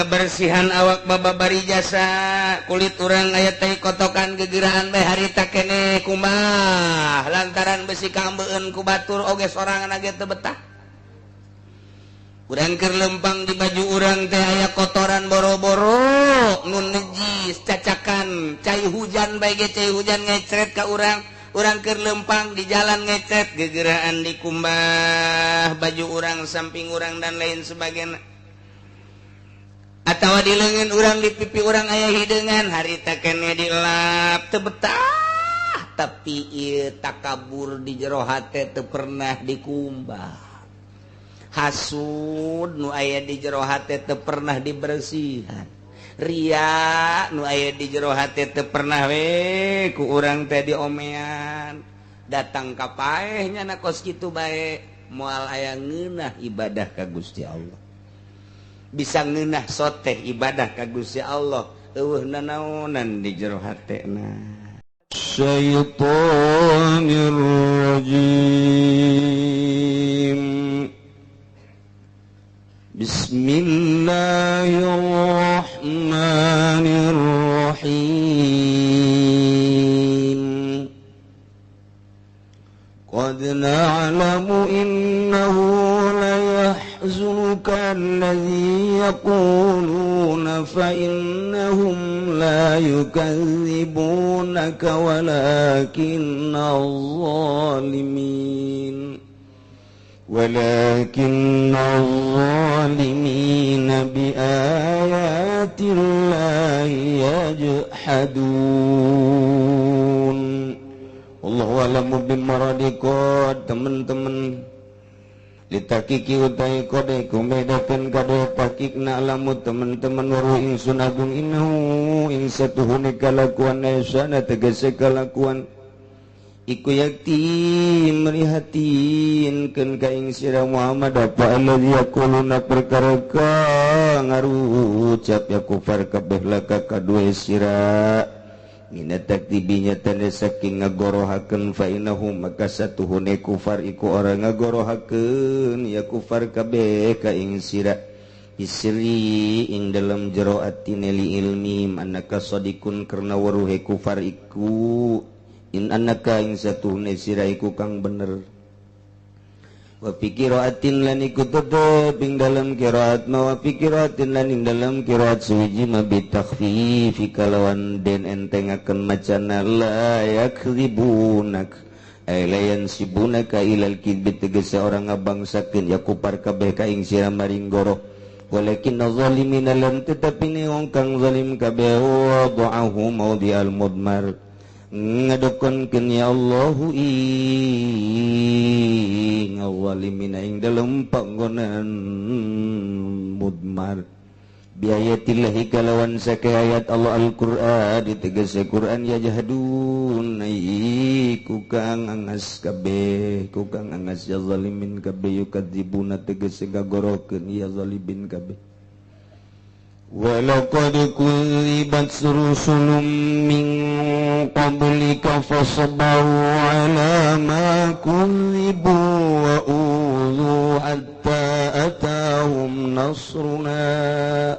bersihan awak baba bari jasa kulit urang aya teh kotokan gegeraan bae harita keneh kumaha lantaran besi kambeun ku batur oge sorangan age teu betah urang keur lempang di baju urang teh aya kotoran boro-boro nun nejis cacakan cai hujan bae ge cai hujan ngecret ka urang keur lempang di jalan ngecret gegeraan di kumbah baju urang samping urang dan lain sebagainya atawa di leungeun urang di pipi urang aya hideungan harita keneh dilap teu betah tapi ieu takabur di jero hate teu pernah dikumbah hasud nu aya di jero hate teu pernah dibersihan ria nu aya di jero hate teu pernah we ku urang teh diomean datang ka paehnya na kos kitu bae moal aya ngeunah ibadah ka Gusti Allah bisa ngeunah soteh ibadah ka Gusti Allah eueuh nanaonan di jero hatena syaitonir rajim bismillahirrahmanirrahim qad na'lamu innahu la yahzunuka alladhi yaquluna fa innahum la yukadzibunaka walakinna الظالمين بآيات الله يجحدون Allahu a'lamu bimaradiqad teman-teman litakiki utai kode kumedakeun kade takikna alamu teman-teman waru ingsun agung innahu ing satuhune kalakuan sana tegese kalakuan iku yakti merihatinkeun ka ing sira Muhammad apa alladzi yaquluna perkara ka ngarucap ya kufar kabeh laka kadue sira mina takdibinya tanda saking ngagorohakeun fa innahum maka satuhune kufar iku orang ngagorohakeun ya kufar kabeh ka ing sira isri ing dalam jero atine li ilmi annaka sadiqun karna waruhe kufar iku in annaka ing satuhune sira iku kang bener wa fikiratin lan iku tetep ing dalam qiraat ma wa fikiratin lan ing dalam qiraat suwiji ma bi takhfifi kalawan den entengaken macana la yakdzibunak ay la yansibunaka ilal kidbi tegese orang ngabangsakeun ya kupar kabeh ka ing sira maring goro walakin zalimina lam tetapi ne wong kang zalim kabeh wa dha'ahu maudi al mudmar ngadokonkeun ya Allahu ing awalimina ing dalem panggonan mudmar biayatillahi kalawan sake ayat Allah Al-Qur'an ditegese Qur'an ya jahdun ku kang angas kabeh ku kang angas ya zalimin kabeh yukadzibuna tegese gagorokeun ya zalimin kabeh walaqad kudzibat rusulun min qablika fasabaru ala ma kudzibu wa udhu hatta atahum nasruna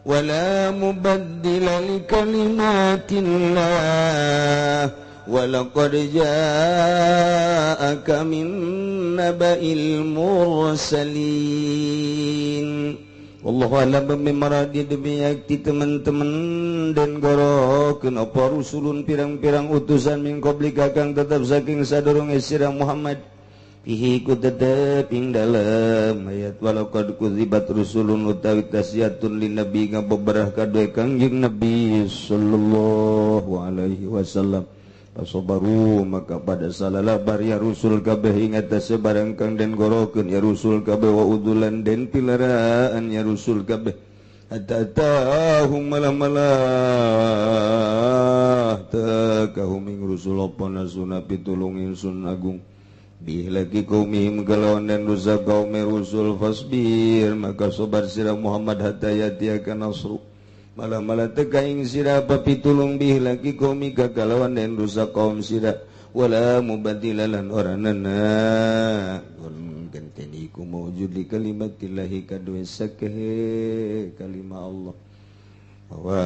wala mubaddila likalimatillah walaqad ja'aka min naba'il mursalin Wallahu a'lam bimaradi demi yakti teman-teman dan gorokeun apa rusulun pirang-pirang utusan min qablika kang tetep saking sadurunge sira Muhammad fihi ku tetep ing dalem ayat walaqad kudzibat rusulun utawi tasyiatun lin nabi ngabeberah kadue kangjeng Nabi sallallahu alaihi wasallam pasobaru maka pada salalabar ya rusul kabeh ingat sebarang kang den gorokeun ya rusul kabeh wa udulan den pilaraan ya rusul kabeh hatta-tahum malah takahum ing rusul apa nasuna pitulung insun agung bih lagi kaumihim galawan dan rusa kaum rusul fasbir maka sobar sira Muhammad hatta yatiaka nasru malah teka ing sira papitulung bih lagi kaumi kagalawan dan rusak kaum sira wala mubadilalan oranana genteni ku maujud li kalimatillahi kadua sakeh kalimah Allah bahwa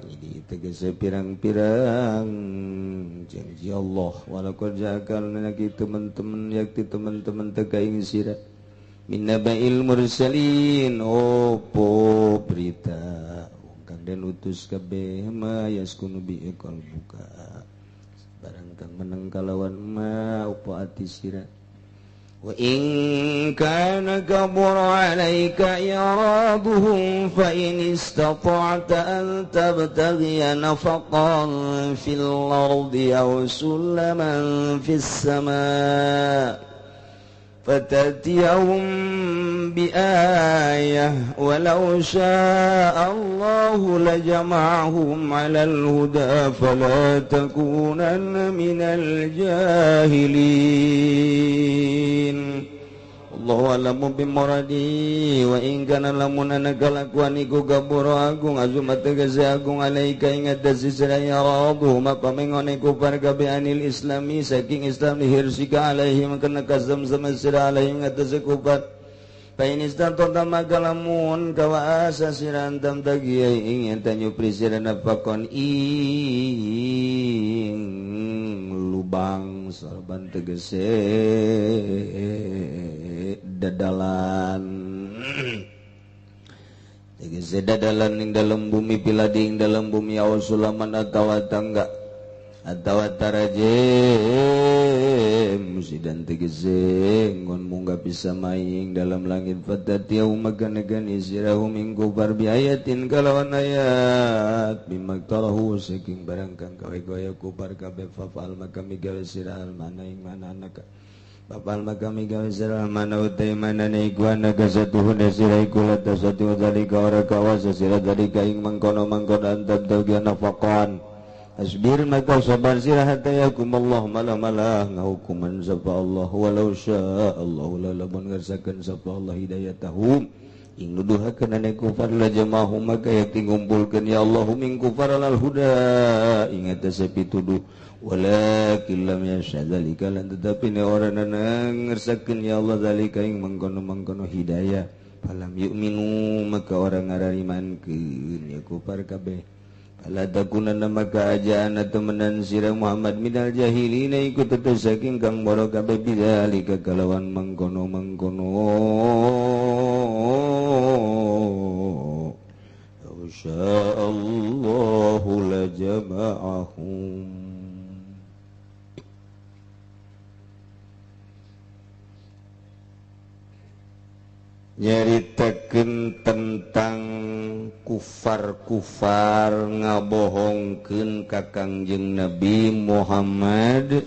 ini tegese pirang-pirang janji Allah walaqad ja'alna ki teman-teman yakti teman-teman tekaing sira minnabail mursalin opo berita kang den utus kabeh ma yaskunu bi qalbuka barang kang meneng kalawan ma opo ati sira wa in kana kabura 'alaika i'raduhum fa in istata'ta an tabtaghiya nafaqan fil ardi aw sulaman fis sama' fatatiyahum bi ayah walau syaa Allahu lajama'ahum 'alal huda fala takunanna minal jahilin Allahu a'lamu bimuradi wa in kana lamun ana kalakuan iku gabura agung azumat tegese agung alaika ing atase sadaya radu maka mengone kufar kabeh anil islami saking islam lihirsika alaihim kana kasam sama sira alaihim atase kufar fa in istata'ta maka lamun kawaasa siran tam tagi ing tanyu prisiran apakon ing lubang sarban tegese dadalan tegese dadalan ing dalam bumi piladi ing dalam bumi awas sulaman atau tangga atau tarajem sidan tegese ngon munggah bisa maing dalam langit fatatiau magan-negan isirahum ing kufar biayatin kalawan ayat bimaktarahu saking barang kang kawe-kawe kufar kabeh fafal maka migawe sirah mana ing mana anaka Bapal magami gawe sirah mana utai mana naikuan naga satuhun sirah ikulat satu dalika ora kawas sirah dalika ing mangkono-mangkono antab dagian nafakan asbir maka sabar sirah hatayakum Allah malah-malah ngahukuman sapa Allah walau syaa Allah lalamun ngarsakeun sapa Allah hidayatahum ing nuduhakeun ane kufar la jamahum maka yakti ngumpulkeun ya Allahum ing kufar alal huda ing atase pituduh walakin lam yasha dzalika lan tetapi ne orang ngersakeun ya Allah dzalika ing mangkono-mangkono hidayah falam yu'minu maka orang ngarimankeun ya kufar kabeh fala takunanna maka ajana temenan sira Muhammad minal jahilina iku tetep saking kang boro kabeh bidzalika kalawan mangkono-mangkono insyaallahu la jama'ahum nyaritakeun tentang kufar-kufar ngabohongkeun ka Kangjeng Nabi Muhammad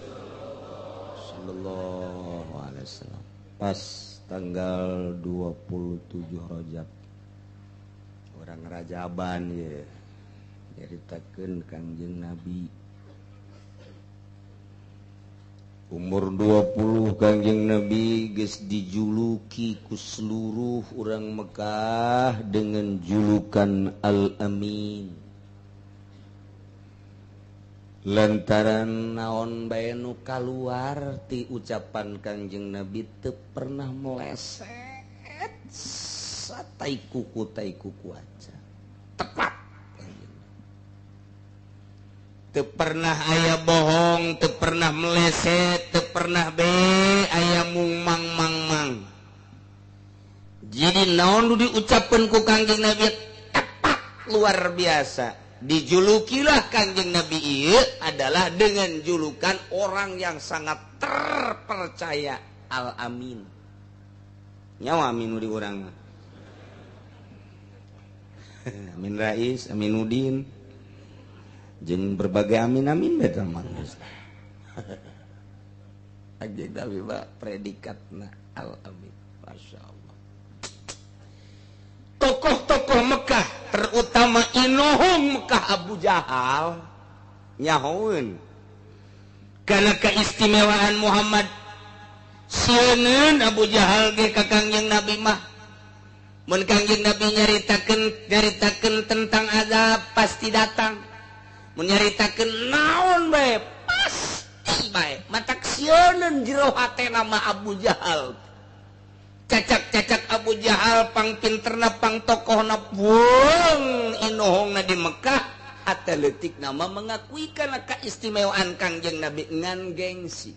sallallahu alaihi wasallam pas tanggal 27 Rajab orang Rajaban ya nyaritakeun Kangjeng Nabi umur 20 Kangjeng Nabi geus dijuluki ku seluruh orang Mekah dengan julukan Al-Amin. Lantaran naon bae nu kaluar ti ucapan Kangjeng Nabi teu pernah meleset satai kuku aja. Tepat. Teu pernah aya bohong, teu pernah meleset, teu pernah be aya mung mang. Jadi naon nu diucapkeun ku Kangjeng Nabi tepat luar biasa. Dijulukilah Kangjeng Nabi ieu adalah dengan julukan orang yang sangat terpercaya, Al-Amin. Nyawa amin di urang. Amin Rais, Aminuddin. Jeung berbagai amin beta mah geus. Kangjeng Nabi mah predikatna Al-Amin. Masyaallah. Tokoh-tokoh Mekah terutama inohum Mekah Abu Jahal nyahoeun kana keistimewaan Muhammad sieun Abu Jahal ge ka Kangjeng Nabi mah mun Kangjeng Nabi nyaritakeun tentang azab pasti datang. Menyaritakeun naon bae pasti bae matak sieun jero hatena mah Abu Jahal cacak-cacak Abu Jahal pang pinterna pang tokohna pun inohongna di Mekah atletik nama mengakui kana keistimewaan Kangjeng Nabi ngan gengsi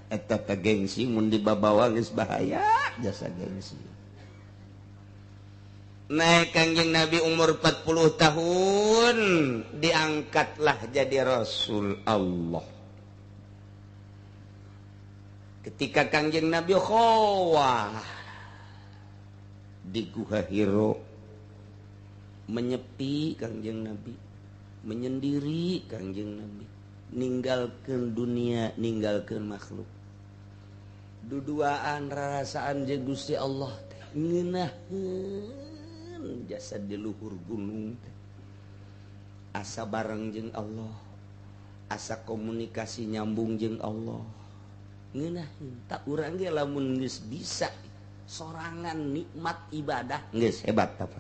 eta teh gengsi mun dibabawa geus bahaya jasa gengsi naik Kangjeng Nabi umur 40 tahun diangkatlah jadi Rasul Allah. Ketika Kangjeng Nabi khawah di Gua Hiro menyepi Kangjeng Nabi menyendiri Kangjeng Nabi ninggalkeun dunia ninggalkeun makhluk duduaan rarasaan jeung Gusti Allah teh ngeunaheun jasa di luhur gunung teh asa bareng jeung Allah asa komunikasi nyambung jeung Allah ngeunaheun tak urang ge lamun geus bisa sorangan nikmat ibadah geus hebat apa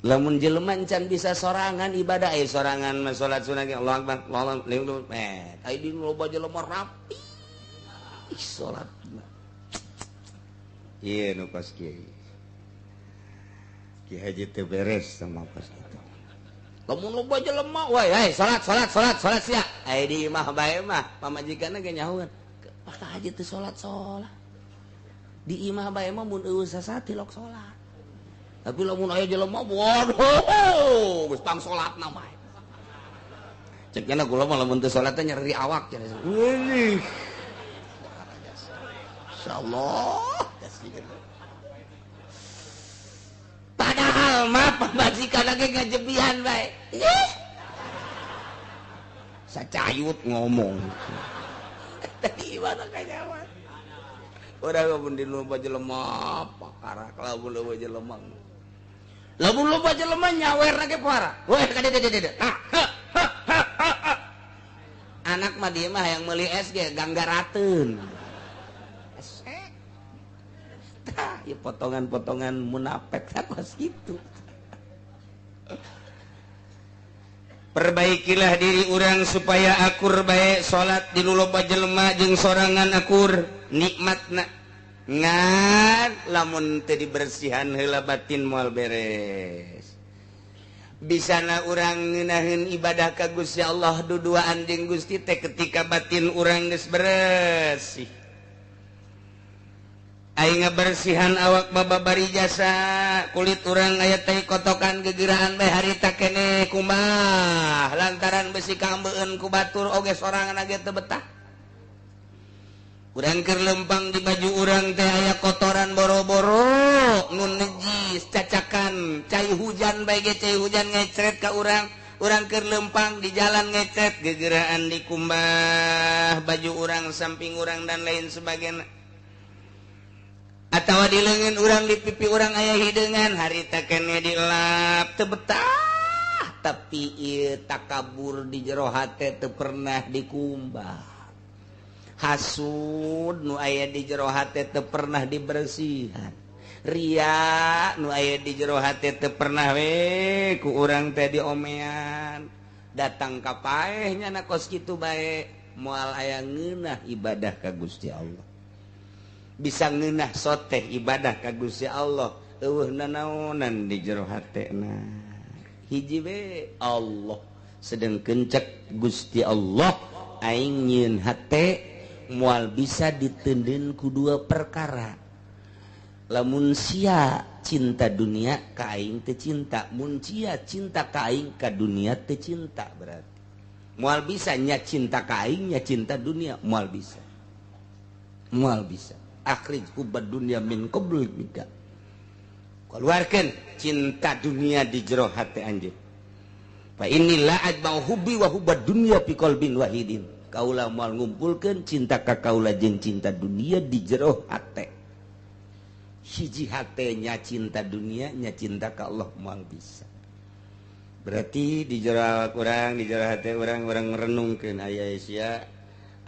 lamun jelema can bisa sorangan ibadah sorangan mah salat sunah ge Allahu Akbar Allahu Akbar ai di loba jelema rapi salat ieu nu pas kiai Ki Haji teu beres sama pas kitu lamun loba jelema wai salat sia ai di imah bae mah pamajikanna ge nyahueun Pak Haji teu salat di imah bae mah mun eueuh sasati lok salat tapi lamun aya jelema waduh geus pang salatna bae cek kana kula mah lamun teu salat teh nyeri awak cenah insyaallah padahal mah pamajikan lagi ngajebihan bae sacayut ngomong tadi mana kajawan urang mun di loba jelema pakarak lamun loba jelema nyawerna ge parah weh kadede anak mah dieu mah hayang meuli SG ganggarateun tah ieu potongan-potongan munafik sakos kitu perbaikilah diri urang supaya akur bae salat di loba jelema jeung sorangan akur nikmatna ngan lamun teu dibersihan heula batin moal beres bisana urang ngeunaheun ibadah ka Gusti Allah duduaan jeung Gusti teh ketika batin urang geus bersih aing ngabersihan awak bababari jasa kulit urang aya teh kotokan gegiraan bae harita keneh kumaha lantaran besi kambeueun ku batur oge sorangan age teu betah urang keur lempang di baju urang teh aya kotoran boro-boro nun najis cacakan cai hujan bae ge cai hujan ngecret ka urang keur lempang di jalan ngecret gegiraan di kumbah baju urang samping urang dan lain sebagainya atawa di leungeun urang di pipi urang aya hideungan harita keneh dilap teu betah tapi ieu takabur di jero hate teu pernah dikumbah hasud nu aya di jero hate teu pernah dibersihan ria nu aya di jero hate teu pernah we ku urang teh diomean datang ka paehnya na kos kitu bae moal aya ngeunah ibadah ka Gusti Allah bisa ngeunah soteh ibadah ka Gusti Allah eueuh nanaonan di jero hatena hiji we Allah sedengkeun cek Gusti Allah aing nyieun hate moal bisa diteundeun ku dua perkara lamun sia cinta dunia ka aing teu cinta mun sia cinta ka aing ka dunia teu cinta berarti moal bisa nya cinta ka aing nya cinta dunia moal bisa akhrij hubad dunya min qabl bika keluarkan cinta dunia di jero hati anjeun fa inilah adba'u hubbi wa hubad dunya fi qalbin wahidin kaula moal ngumpulkeun cinta ka kaula jeung cinta dunia di jero hate hiji hate nya cinta dunia nya cinta ka Allah moal bisa berarti di jero urang di jero hate urang renungkeun aya sia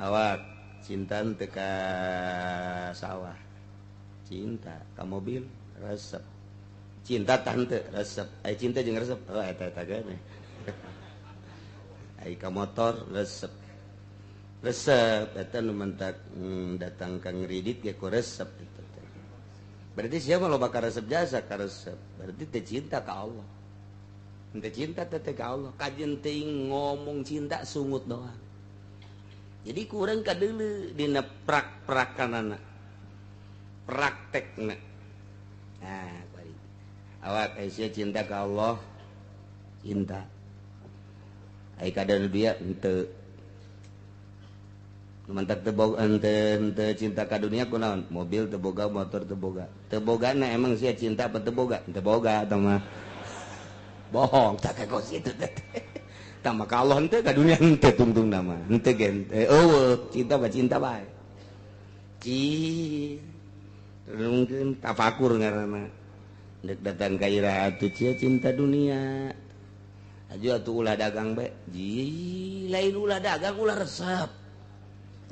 awak cinta teu ka sawah cinta ka mobil resep cinta tante resep ai cinta jeung resep eta geuning ai ka motor resep resep eta nu mentak datang ka ngridit ge ku resep eta teh. Berarti siapa lo bakal resep jasa ka resep. Berarti teh cinta ka Allah. Teu cinta teh ka Allah. Kajen teuing ngomong cinta sungut doang. Jadi kurang kadeuleu dina prak-prakanana. Praktekna. Nah, bari. Awak aya cinta ka Allah. Cinta. Ai kada dia henteu. Mantak teboga ente cinta ka dunia kunaon? Mobil teboga, motor teboga. Tebogana emang sia cinta apa teboga? Teboga atau mah bohong tak kayak situ teh. Tah mah ka Allah henteu ka dunia henteu tungtung nama. Henteu gen. Eueuh, cinta mah cinta bae. Renungkeun tafakur ngaranna. Dek datang ka ira atuh cia cinta dunia. Aju atuh ulah dagang bae. Lain ulah dagang ulah resep.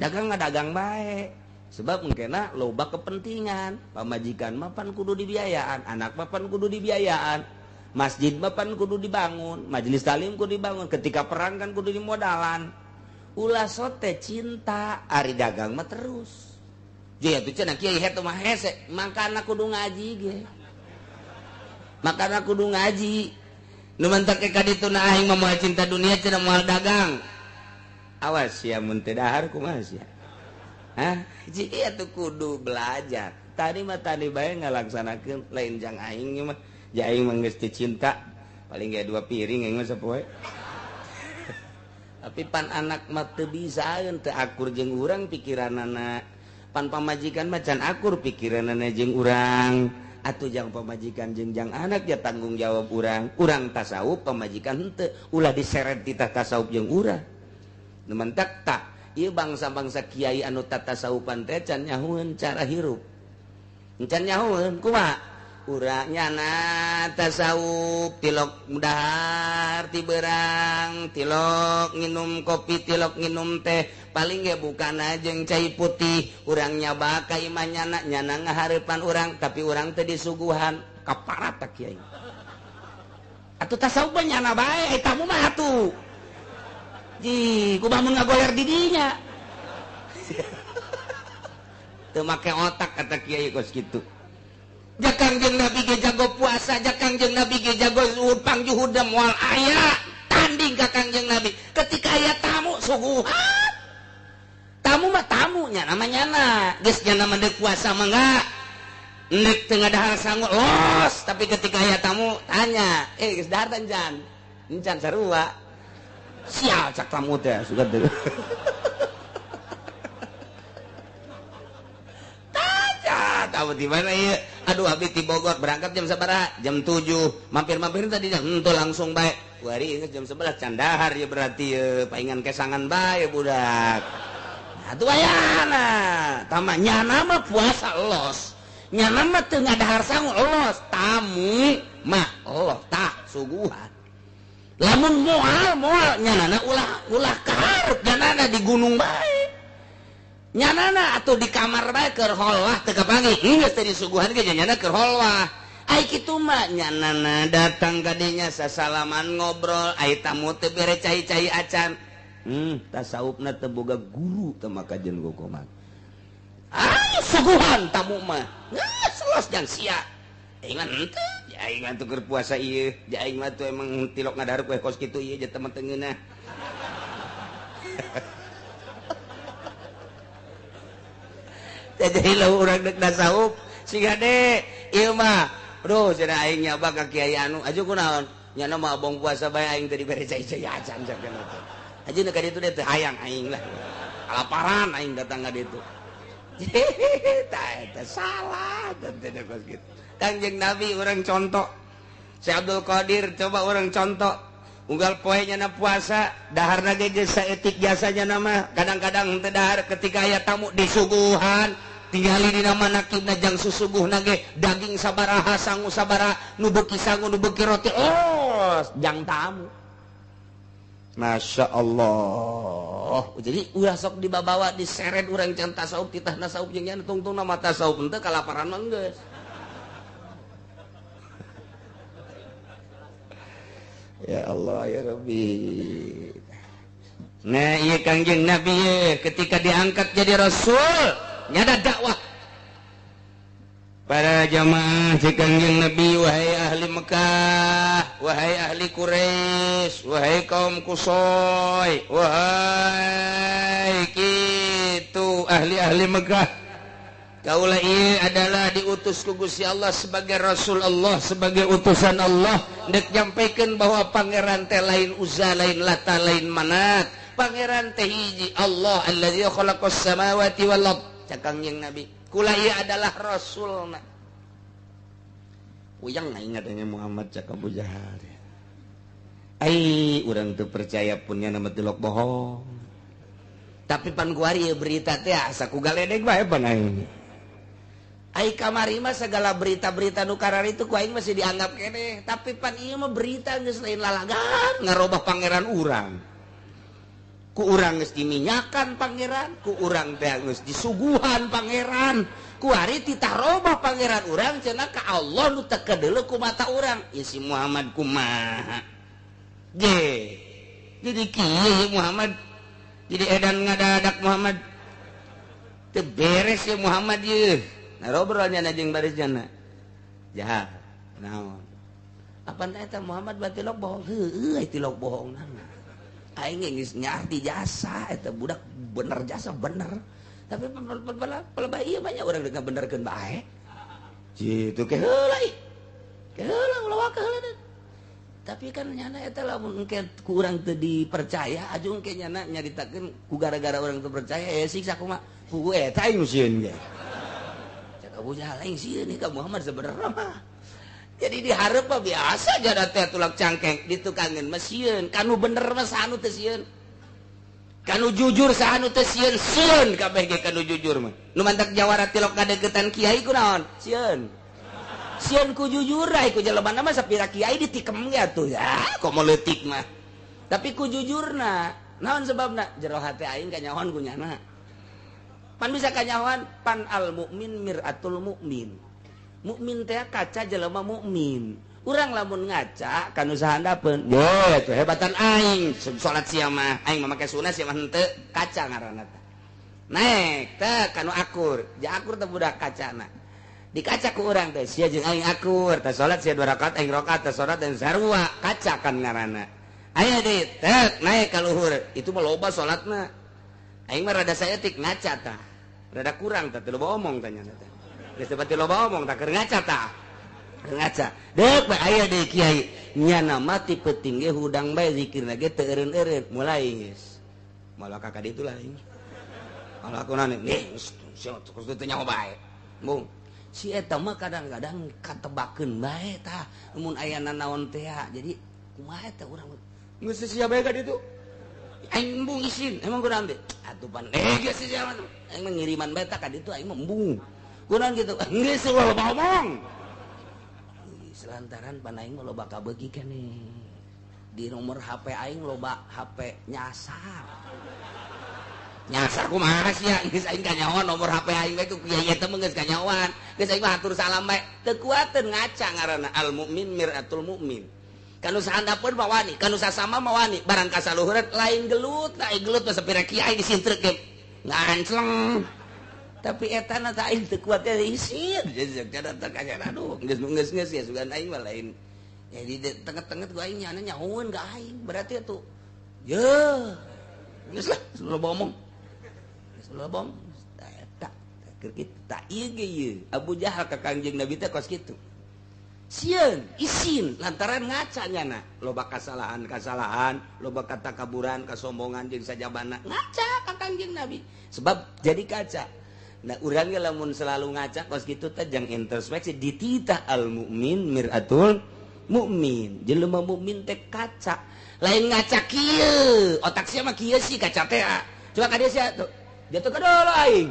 Dagang ngadagang baik sebab mungkinna loba kepentingan pamajikan mapan kudu dibiayaan anak mapan kudu dibiayaan masjid mapan kudu dibangun majelis talim kudu dibangun ketika perang kan kudu dimodalan ulah sote cinta ari dagang mah terus jadi atuh cenah kiai hete mah hese makana kudu ngaji ge makana kudu ngaji nu mentek ka ditu na aing mah cinta dunia cenah moal dagang. Awas ya mun teu dahar kumaha sia. Hah? Jadi atuh kudu belajar. Tadi mah tadi bae ngalaksanakeun lain jang aing mah. Ja aing mah geus teu cinta. Paling ge 2 piring aing mah sapoe. Tapi pan anak mah teu bisaeun teu akur jeung urang pikiranana. Pan pamajikan mah can akur pikiranana jeung urang. Atuh jang pamajikan jeung jang anak ya tanggung jawab urang. Urang tasawuf pamajikan henteu. Ulah diseret ti tasawuf jeung urang. Mentak tak ieu bangsa-bangsa kiai anu tatasawupan teh can nyahueun cara hirup can nyahueun kumaha urang nyana tasawuf tilok dahar ti beurang tilok nginum kopi tilok nginum teh paling ge bukana jeung cai putih urang nyaba ka imah nyana ngahareupan urang tapi urang teh disuguhan kaparat tak kiai atuh tasawuf nyana bae eta mah atuh ji, kumaha mun ngagoler di dinya. Teu make otak kata kiai kos kitu. Jak Kangjeng Nabi ge jago puasa, jak Kangjeng Nabi ge jago zuhud pangjuhudna moal aya tanding ka Kangjeng Nabi. Ketika aya tamu suguhan. Tamu mah tamunya namanya na. Geus nya nama deuk puasa mah enggak. Nek teu ngadahar sangu los, tapi ketika aya tamu tanya, geus dahar tan jan. Encan sarua. Sial cak tamu teh suka deh. Tanya tahu di mana ya? Aduh habis di Bogor berangkat jam sabaraha? Jam 7. Mampir-mampir tadi henteu langsung bae. Wari inget jam 11 can dahar ya berarti ya paingan kesangan bae budak. Atuh ayana. Tama nyana mah puasa los. Nyana mah teu ngadahar sangu los. Tamu mah Allah tak suguhan. Lamun moal nyanana ulah kaharep nyanana di gunung bae nyanana atuh di kamar bae keur holwah teu kapanggih geus teh disuguhan ge nyanana keur holwah ai kitu mah nyanana datang ka dinya sasalaman ngobrol ai tamu teh bere cai-cai acan tasawufna teu boga guru teu maka jeung gogoman ai suguhan tamu mah geus los jang sia ingan henteu aing mah keur puasa ieu, aing mah tuh emang tilok ngadarep we kos kitu ieu jeung temen teungeunna. Jadi lamun urang deuk tasawuf, si gade ieu mah, aduh cenah aing nyaba ka kiai anu, aju kunaon? Nyana mah abong puasa bae aing teh dibere cai-cai acan sakana teh. Ajeuna ka ditu teh teu hayang aing lah. Kalaparan aing datang ka ditu. Tah eta salah teh kos kitu. Kangjeng Nabi orang contoh si Abdul Qadir coba orang contoh unggal poe nyana puasa daharna ge geus saeutik jasanya nama kadang-kadang teu dahar ketika aya tamu disuguhan tinggali dina manakibna jang susuguhna ge daging sabaraha sangu sabaraha nu beuki sangu nu beuki roti jang tamu Masya Allah jadi ulah sok dibawa diseret urang can tasawuf titah tasawuf jeung nya tungtung nama tasawuf henteu kalaparan mah geus. Ya Allah ya Rabbi Nah iya Kangjeng Nabi ketika diangkat jadi Rasul nyada dakwah para jamaah si Kangjeng Nabi, wahai ahli Mekah, wahai ahli Quraisy, wahai kaum Kusoy, wahai kitu ahli-ahli Mekah, kaulah ieu adalah diutus ku Gusti Allah sebagai Rasul Allah, sebagai utusan Allah, dek nyampaikeun bahwa pangeran teh lain Uzza, lain Lata, lain Manat, pangeran teh hiji Allah allazi khalaqas samawati wal ard. Kangjeng Nabi kula ieu adalah rasulna. Uyang ingatnya Muhammad cak Abu Jahal. Ai urang teu percaya punnya nama tilok bohong. Tapi pan kuari berita teh asa ku galedeg bae pan aing. Ai kamari mah segala berita-berita nu karar itu ku aing masih dianggap keneh, tapi pan ieu mah berita geus lain lalagan ngarobah pangeran urang. Ku urang geus diminyakan pangeran, ku urang teh geus disuguhan pangeran, ku ari titarobah pangeran urang cenah ka Allah nu teu kedeuleu ku mata urang. Ya si Muhammad kumaha? Jadi kieu Muhammad, jadi edan ngadadak Muhammad. Teu beres ya Muhammad ieu. Narobrolnya jeung barisjana. Jahat. Naon? Apaan eta Muhammad batilok bohong? Heueuh tilok bohong nana. Aing geus nyarti jasa eta budak bener jasa bener. Tapi pelebah ieu banyak urang deuk ngabenerkeun bae. Jitu ke heula ih. Ke heula ulah ka heula. Tapi kan nyana eta lamun engke ku urang teu dipercaya, ajung ke nyana nyaritakeun ku gara-gara urang teu percaya siksa kumaha? Ku eta aing sieun ge. Cak Abu Jahal aing sieun ka Muhammad sebenarnya mah. Jadi diharap mah biasa jada teh tulak cangkeng ditukangeun mah sieun, kanu bener mah sanu teh sieun. Kanu jujur sanu teh sieun, sieun kabeh ge kanu jujur mah. Nu mantak jawara tilok kadeukeutan kiai kunaon? Sieun. Sieun ku jujur ai ku jelema mah sapira kiai ditikem ge atuh ya, komo leutik mah. Tapi ku jujurna, naon sebabna? Jero hate aing kanyahoan ku nyana. Pan bisa kanyahoan pan al mukmin miratul mukmin. Mukmin teh kaca jelema mukmin. Urang lamun ngaca kanu sahandapeun, yo atuh hebatan aing salat siang mah aing mah make sunah sia mah henteu kaca ngaranna teh. Naek teh kanu akur, ja akur teh budak kacana. Di kaca ku urang teh sia jeung aing akur, teh salat sia 2 rakaat aing rakaat teh salat dan sarua kaca kan ngaranna. Aya deui teh naek ka luhur, itu mah loba salatna. Aing mah rada saeutik ngaca tah. Rada kurang teh loba omong tanya teh. Geus teu loba omong tak keur ngaca tah. Keur ngaca. Deuk bae aya deui kiai. Nyana mati peuting ge hudang bae zikirna ge teu eureun-eureun mulai geus. Malah ka ditu lah aing. Malah aku nanya, geus teu nyaho bae. Mung si eta mah kadang-kadang katebakeun bae tah mun aya nanaon teh. Jadi kumaha eta urang geus sia bae ka ditu. Aing embung isin, emang kunaon teh? Atuh pan geus sia mah. Aing ngiriman bae tah ka ditu aing mah embung. Kunaon gitu? Geus loba omong. Selantaran pan aing mah loba kabeugi keneh. Di nomor HP aing loba HP nyasar. Nyasar kumaha sia? Geus aing kanyahoan nomor HP aing itu kiai eta mah geus kanyahoan. Geus aing mah hatur salam bae. Teu kuateun ngaca ngaranna al mukmin miratul mukmin. Kanu sahandapeun mah wani, kanu sasama mah wani. Barang kasaluhureun lain gelut, lain gelut mah sapira kiai disintreuk ge. Ngancleng. Tapi etana teh aing teu kuat teh isin. Jadi kada teh kanya aduh, geus ya sugan aing mah lain. Jadi tengah-tengah ku aing nyana nyahoeun ka aing. Berarti atuh. Yeuh. Geus lah, loba omong. Geus loba omong. Eta keur kitu tah ieu ge ieu. Abu Jahal ka Kangjeng Nabi teh kos kitu. Sieun, isin lantaran ngaca nyana. Loba kasalahan, loba katakaburan, kasombongan jeung sajabana. Ngaca ka Kangjeng Nabi. Sebab jadi kaca. Nah urang ge lamun selalu ngaca kos kitu teh jang introspeksi dititah al mukmin miratul mukmin. Jelema mukmin teh kaca. Lain ngaca kieu, otak sia mah kieu sih kaca teh. Coba ka dieu sia tuh. Dia tuh kadolo aing.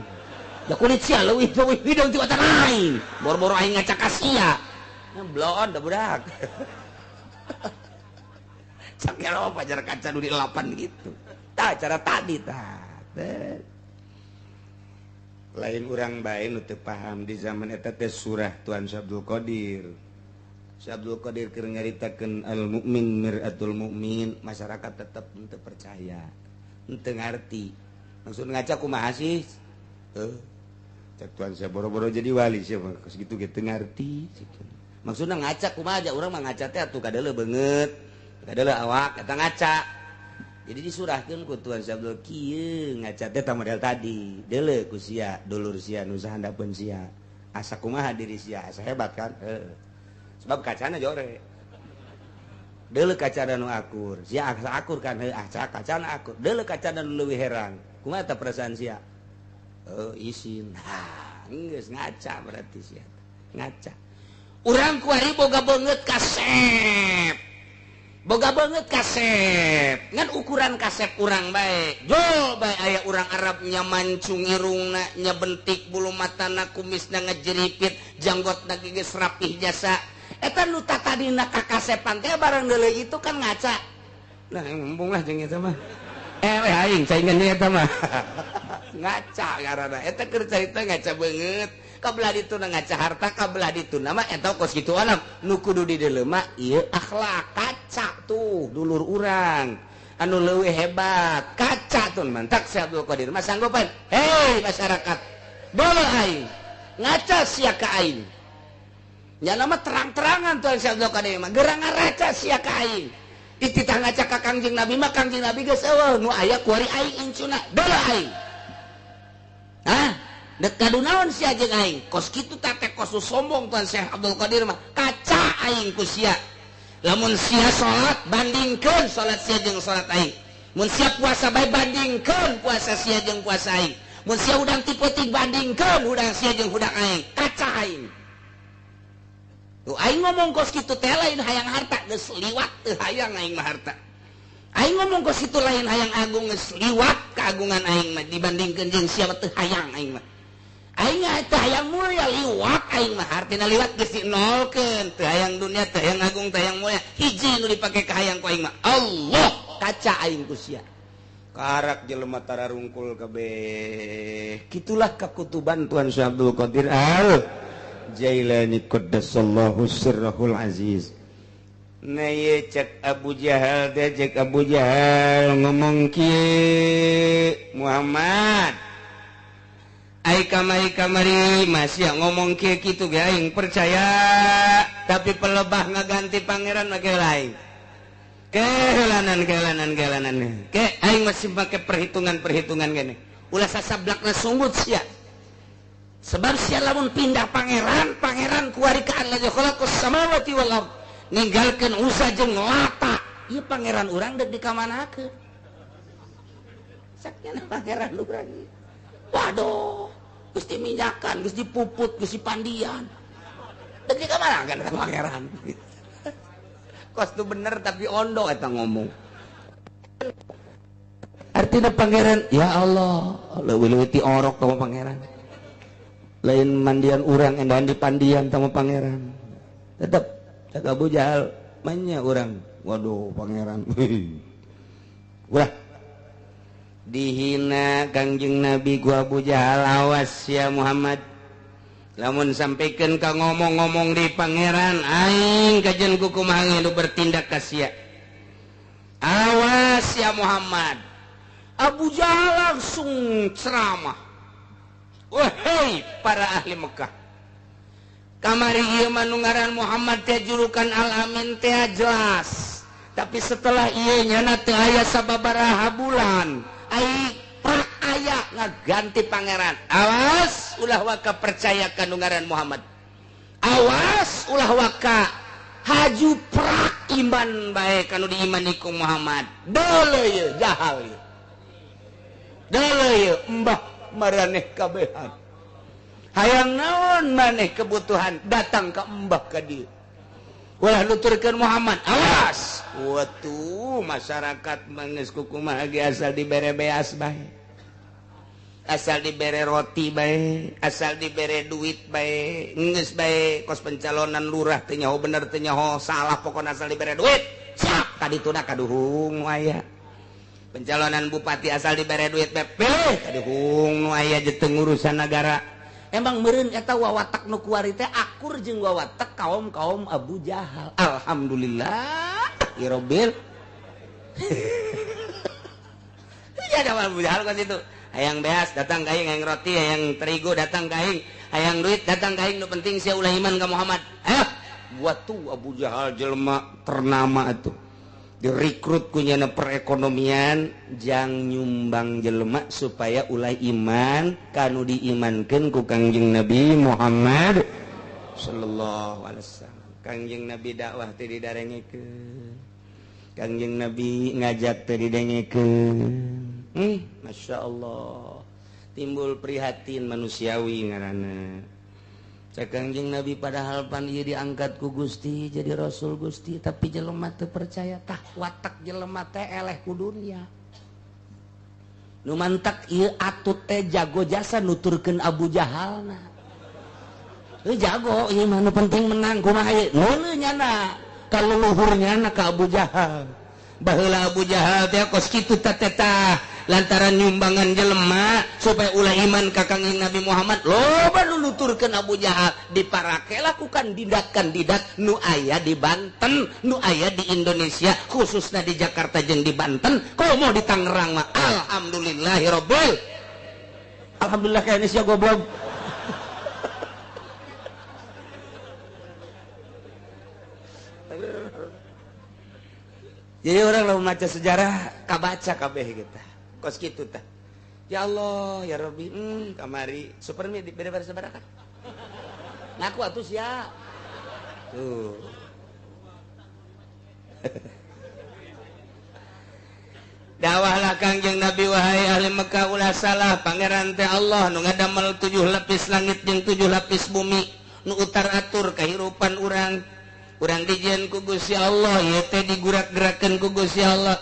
Da kulit sia leuwih hidung ti otak aing. Boro-boro aing ngaca ka sia. Blon dah budak. Sakira apa cara kaca nu di lapan gitu. Tah cara tadi tah. Lain urang bae nu teu paham di zaman eta teh surah Tuan Abdul Qadir. Si Abdul Qadir keur nyaritakeun al mukmin miratul mukmin, masyarakat tetep teu percaya. henteu ngarti maksud ngaca kumaha sih cek tuan saya boro-boro jadi wali siapa segitu gitu ngarti maksudnya ngaca kumaha aja urang mah ngaca teh atuh kadeuleu beungeut kadeuleu awak eta ngaca jadi disurahkeun ku tuan saya Abdul kieu ngaca teh tah model tadi deuleu ku sia dulur sia nu sahandapeun sia asa kumaha diri sia asa hebat kan sebab kacana jore deuleu kacana nu akur sia asa akur kan kacana akur deuleu kacana nu leuwih heran kumaha eta perasaan sia isin geus ngaca berarti sia ngaca urang kuari boga banget kasep ngan ukuran kasep urang bae jol bae aya urang Arab nya mancung irungna nya bentik bulu matana kumisna ngajeripit janggotna geus rapih jasa eta nu tatadina ka kasepan teh barang deuleu itu kan ngaca nah mumpung lah jeung eta mah aing saingan eta mah ngaca karana eta keur carita ngaca beungeut kabelah dituna ngaca harta kabelah dituna mah eta kos kitu anak nu kudu di dieu mah ieu akhlak kaca tuh dulur urang anu leuwih hebat kaca tuh mantak si Abdul Qadir mah sanggupan hei masyarakat boleh aing ngaca sia ka aing nya nama terang-terangan tuh si Abdul Qadir mah gerang ngaraca sia ka aing dititah ngaca ka Kangjeng Nabi mah Kangjeng Nabi geus eueuh nu aya kuari aing incuna boleh aing dek kadu naon sia jeung aing kos kitu teh kos sombong tuan Syekh Abdul Qadir mah kaca aing ku sia lamun sia salat bandingkeun salat sia jeung salat aing mun sia puasa bae bandingkeun puasa sia jeung puasa aing mun sia udang ti peuting bandingkeun udang sia jeung udang aing kaca aing tuh aing ngomong kos kitu teh lain hayang harta geus liwat teu hayang aing mah harta aing ngomong kos kitu lain hayang agung geus liwat keagungan aing mah dibandingkeun jeung sia teu hayang aing mah aing teh hayang mulia liwat aing mah artina liwat geus dinolkeun teu hayang dunia teu hayang agung teu hayang mulia hiji nu dipake ka hayang ku aing mah Allah kaca aing ku sia karak jelema tararungkul kabeh kitulah kakutuban Tuan Syekh Abdul Qadir Al Jailani qaddasallahu sirrahul aziz nah ye cek Abu Jahal teh cek Abu Jahal ngomong kieu Muhammad ai kamari masih ngomong kieu kitu ge aing percaya tapi pelebah ngaganti pangeran mah lain kehelanan ke aing masih make perhitungan gini ulah sasablakna sunggut sia sebab sia lamun pindah pangeran kuari ka Allah khalaqus samawati wal ard ninggalkeun Uza jeung Lata ieu pangeran urang deuk dikamanakeun sakjana pangeran urang waduh geus diminyakan geus dipuput geus dipandian deuk dikamanakeun ka pangeran kos tu bener tapi ondo eta ngomong artinya pangeran ya Allah leuwih ti orok ka pangeran lain mandian urang endahan dipandian sama pangeran tetep cak Abu Jahal manya urang waduh pangeran ulah dihina Kangjeng Nabi ku Abu Jahal awas ya Muhammad lamun sampaikan ka ngomong-ngomong di pangeran aing kajen kukumaha nu bertindak ka sia awas ya Muhammad Abu Jahal langsung ceramah wahai para ahli Mekah kamari ieu mah nu ngaran Muhammad teh julukan Al-Amin teh jelas tapi setelah ieu nyana teu aya sababaraha bulan ai pra aya ngaganti pangeran awas ulah waka percaya ka nu ngaran Muhammad awas ulah waka haju pra iman bae kanu diimani ku Muhammad deuleu ieu jahal ieu deuleu ieu embah maraneh kabehan hayang naon maneh kebutuhan datang ke embah ka dieu ulah nuturkeun Muhammad awas watu masyarakat geus kukumaha ge asal dibere beas bae asal dibere roti bae asal dibere duit bae geus bae kos pencalonan lurah teu nyaho bener teu nyaho salah pokona asal dibere duit siap kadituna kaduhung aya pencalonan bupati asal dibere duit pilih kaduhung nu aya jeung urusan negara emang meureun eta wawatak nu kuari teh akur jeung wawatak kaum Abu Jahal alhamdulillah ya rabbil ya jawab Abu Jahal kos itu. Hayang beas datang ka aing, hayang roti, hayang terigu datang ka aing, hayang duit datang ka aing, nu penting sia ulah iman ka Muhammad. Ayo, buat tuh Abu Jahal jelema ternama atuh. Direkrut kunyana perekonomian jang nyumbang jelema supaya ulah iman kanu diimankeun ku Kangjeng Nabi Muhammad sallallahu alaihi wasallam. Kangjeng Nabi dakwah teu didarengekeun. Kangjeng Nabi ngajak teu didengekeun. Masya Allah, timbul prihatin manusiawi ngaranna. Cak Kangjeng Nabi padahal pan ieu diangkat ku Gusti jadi Rasul Gusti, tapi jelema teu percaya tah watak jelema teh eleh ku dunya. Nu mantak ieu atut teh jago jasa nuturkeun Abu Jahalna. Jago ieu mah nu penting menang kumaha ieu? Neuleuh nyana kaluluhurnyana ka Abu Jahal. Baheula Abu Jahal teh kos kitu tah lantaran nyumbangan jelema supaya ulah iman ka Kangjeng Nabi Muhammad, loba nu nuturkeun Abu Jahal diparake lakukan kandidat nu aya di Banten, nu aya di Indonesia, khususnya di Jakarta jeung di Banten, komo di Tangerang mah alhamdulillahirabbil. Alhamdulillah ka Indonesia goblok. Jadi orang lamun maca sejarah kabaca kabeh kita. Kos kitu tah. Ya Allah, ya Rabbi, kamari supermi di beda-beda sabaraha. Ngaku atuh sia. Tuh. Dawahlah Kangjeng Nabi wahai ahli Mekah ulah salah pangeran teh Allah nu ngadamel 7 lapis langit jeung 7 lapis bumi nu utar atur kahirupan urang. Urang dijieun ku Gusti Allah ieu teh digurak-gerakeun ku Gusti Allah.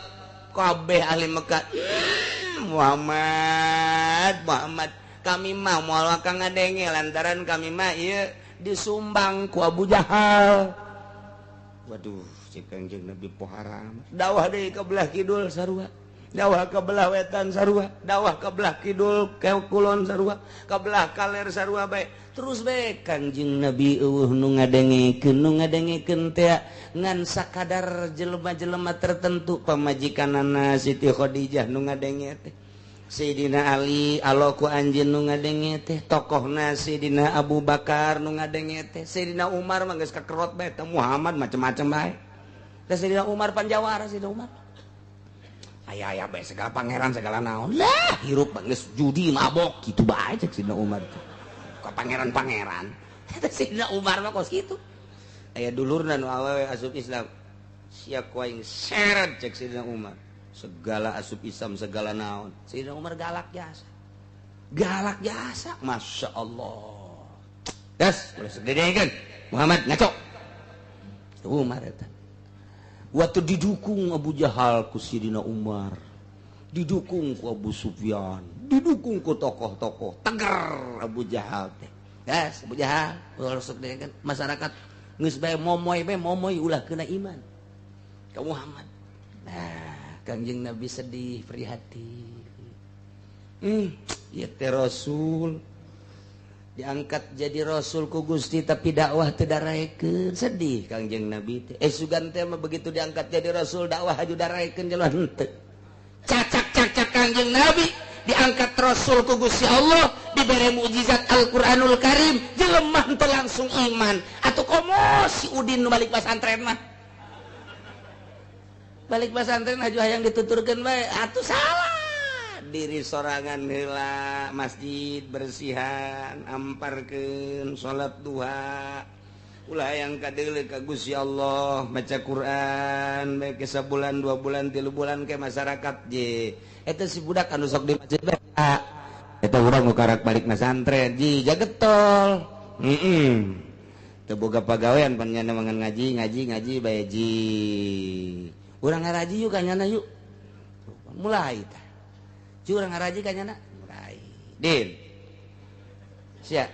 Kabeh ahli Mekah Muhammad kami mah moal akang ngadenge lantaran kami mah ieu disumbang ku Abu Jahal. Waduh, si Kangjeng Nabi poharam. Dawah deui ka belah kidul sarua, dawah ka belah wetan sarua, dawah ka belah kidul ke kulon sarua, ka belah kaler sarua bae. Terus bae Kangjeng Nabi eueuh nu ngadengekeun teh ngan sakadar jelema-jelema tertentu pamajikanana Siti Khadijah nu ngadenge teh. Sayyidina Ali aloku anjeun nu ngadenge teh, tokohna Sayyidina Abu Bakar nu ngadenge teh, Sayyidina Umar mah geus kakerot bae teh Muhammad macem-macem bae. Da Sayyidina Umar panjawara Sayyidina Umar. Aya bae segala pangeran segala naon. Lah hirup geus judi mabok kitu bae cek Sayyidina Umar teh. Ka pangeran-pangeran. Eta Sayyidina Umar mah kos kitu. Aya dulurna nu awewe asup Islam. Sia ku aing seret cek Sayyidina Umar. Segala asup Islam segala naon. Sayyidina Umar galak jasa. Galak jasa, Masya Allah. Das, boleh sededekeun. Muhammad ngaco. Umar eta. Waktu didukung Abu Jahal ku Sayyidina Umar, didukung ku Abu Sufyan, didukung ku tokoh-tokoh tegar Abu Jahal teh. Das, Abu Jahal, ulah sok kan masyarakat geus bae momoy ulah kena iman ka Muhammad. Nah, Kangjeng Nabi sedih prihatin. Ya teh Rasul diangkat jadi Rasul ku Gusti tapi dakwah teu daraekeun, sedih Kangjeng Nabi teh. Sugan teh mah begitu diangkat jadi Rasul dakwah haju daraekeun jelema henteu. Cacak Kangjeng Nabi diangkat Rasul ku Gusti Allah, diberi mukjizat Al-Qur'anul Karim, jelema henteu langsung iman. Atuh komo si Udin nu balik pesantren mah. Balik pesantren haju hayang dituturkeun bae, atuh salah. Diri sorangan heula masjid bersihan amparkeun salat duha ulah yang kadeuleu ka Gusti Allah maca Quran bae ke sabulan 2 bulan 3 bulan ke masyarakat je eta si budak anu sok di masjid bae eta urang nu karak balik pesantren ji jagetol teu boga pagawean pan nya mangan ngaji bae ji urang ngaraji yuk kanyana yuk mulai tah curang ngaraji kanyana mulai din sia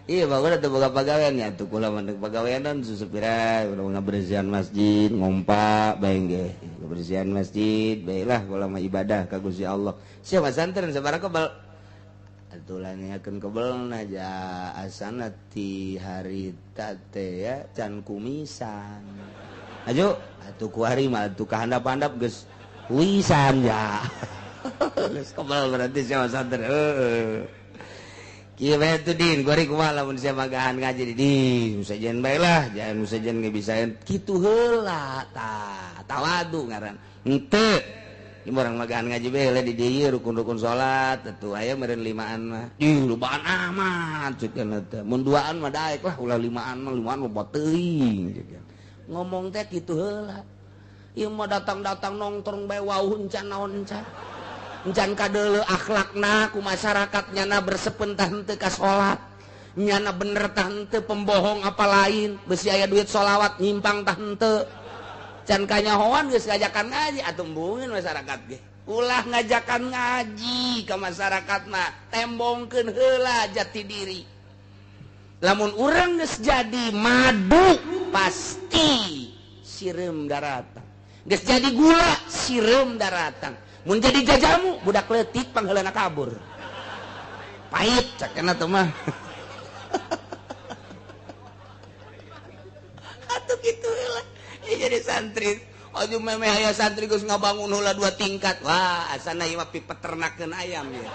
iya bagus ada boga pagawean ya tuh kula mandek pagaweanan susupira udah ngabersihan masjid ngompa bae ge ngabersihan masjid baiklah kula mah ibadah ka Gusti Allah sia pesantren sabaraha kebal atulan akeun kebelna ja asana ti harita teh ya can kumisan ajo atuh ku hari mah atuh ka handap-handap geus wisan ya. Geus kebal berarti sia santri. Kieu bae tuh din, gori kumaha lamun sia magahan ngaji di musajen bae lah, jangan musajen ngebisaeun kitu heula tah. Tawadu ngaran. Henteu. Ieu urang magahan ngaji bae heula di dieu rukun-rukun salat atuh aya meureun limaan mah. Ih lobaan amat ceukna teh. Mun duaan mah daek lah ulah limaan mah bob teuing ceukna. Ngomong teh kitu heula. Ieu mah datang-datang nongkrong bae wauh encan naon encan. Encan kadeuleu akhlakna ku masyarakat nyana berseupeun tah henteu ka salat. Nyana bener tah henteu pembohong apa lain, beusi aya duit sholawat nyimpang tah henteu. Can kanyahoan geus ngajakan ngaji atuh embungin masyarakat ge. Ulah ngajakan ngaji ka masyarakat mah tembongkeun heula jati diri. Lamun urang geus jadi madu pasti sireum daratan. Geus jadi gula sireum daratan. Mun jadi jajamu budak leutik pangheulana kabur. Pahit cakena teh mah. Atuh kitu heula. Jadi santri. Aju memeh aya santri geus ngabangun heula 2 tingkat. Wah, asana ieu mah pipeternakeun ayam ya.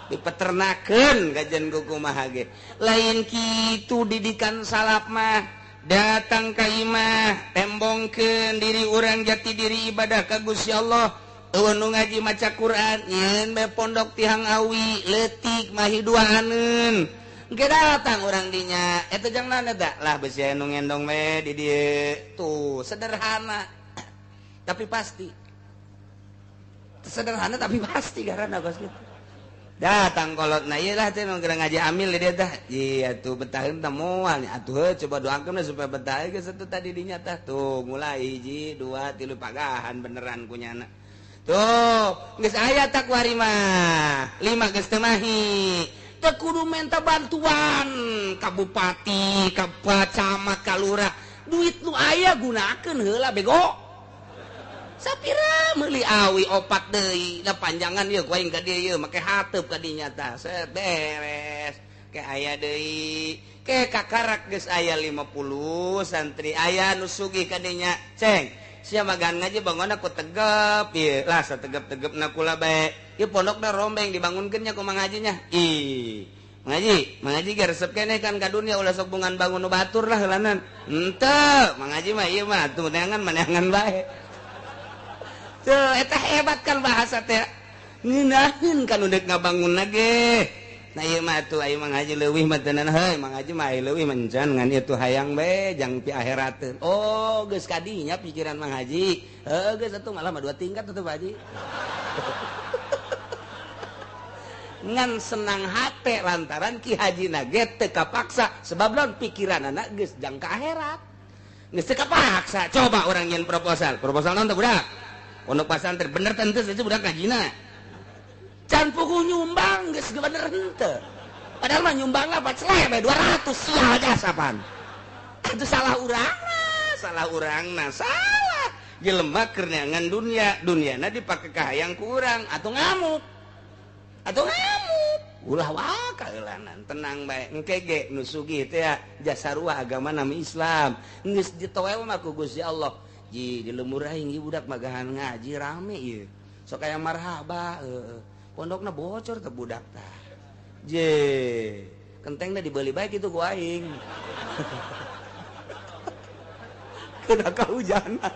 Dipeternakeun gajen kumaha ge. Lain kitu didikan salaf mah. Datang ka imah, tembongkeun diri urang jati diri ibadah ka Gusti Allah. Eueun nu ngaji maca Quran, nyeun bae pondok tihang awi, leutik mah hiduaneun. Engke datang urang dinya, eta jang naon eta? Lah beusi anu ngendong we di dieu. Tuh, sederhana. Tapi pasti. Sederhana tapi pasti karana geus kitu. Datang kolotna ieu lah teh nu ngaji amil di dieu tah. Ieu atuh betaheun teh moal nya atuh coba doakeun supaya betah geus atuh tadi dinya tah. Tuh mulai 1 2 3 pagahan beneran kunyana. Tuh geus aya tak kuari mah. 5 geus teu mahi. Teu kudu minta bantuan ka bupati, ka camat, ka lurah. Duit nu aya gunakeun heula bego. Sapira meuli awi opat deui da panjangan ieu ku aing ka dieu ieu make hateup ka dinya tah set beres ke aya deui ke kakarak geus aya 50 santri aya nu sugih ka dinya ceng sia magan ngaji bangunna ku tegep ieu lah sategep-tegepna kula bae ieu pondokna rombeng dibangunkeun nya ku mangajinya ih mangaji ge resep keneh kan ka dunya ulah sok bungan bangun nu batur lah heulanan henteu mangaji mah ieu mah atuh neangan bae. Tuh, eta hebat kan bahasa teh. Ngeunaheun kan udah ngabangun ge. Nah ieu mah atuh aya mangaji leuwih mah teunan heuh, mangaji mah aya leuwih mencan ngan ieu hayang bae jang pi akhirateun. Oh, geus kadinya pikiran mangaji. Heuh, geus atuh malah mah 2 tingkat atuh Pak Haji. Ngan senang hate lantaran Ki Hajina ge teu kapaksa sebab naon pikiranna geus jang ka akhirat. Geus teu kapaksa. Coba orang nyen proposal. Proposal naon teh budak? Pondok pesantren bener tentu saja budak ngajina. Can pugu nyumbang geus bener henteu. Padahal mah nyumbang lah 400 200 sia jasapan. Itu salah urangna, salah. Jelema keur neangan dunyana dipake ka hayang ku urang atuh ngamuk. Ulah wae kaeulanan, tenang bae. Engke ge nu sugih teh jasa ruah agama nami Islam. Geus ditoel mah ku Gusti Allah. Ji di lembur aing ieu budak magahan ngaji rame ieu. Sok aya marhaba pondokna bocor teh budak tah. Je, kentengna dibeuli bae kitu ku aing. Kena kahujanan.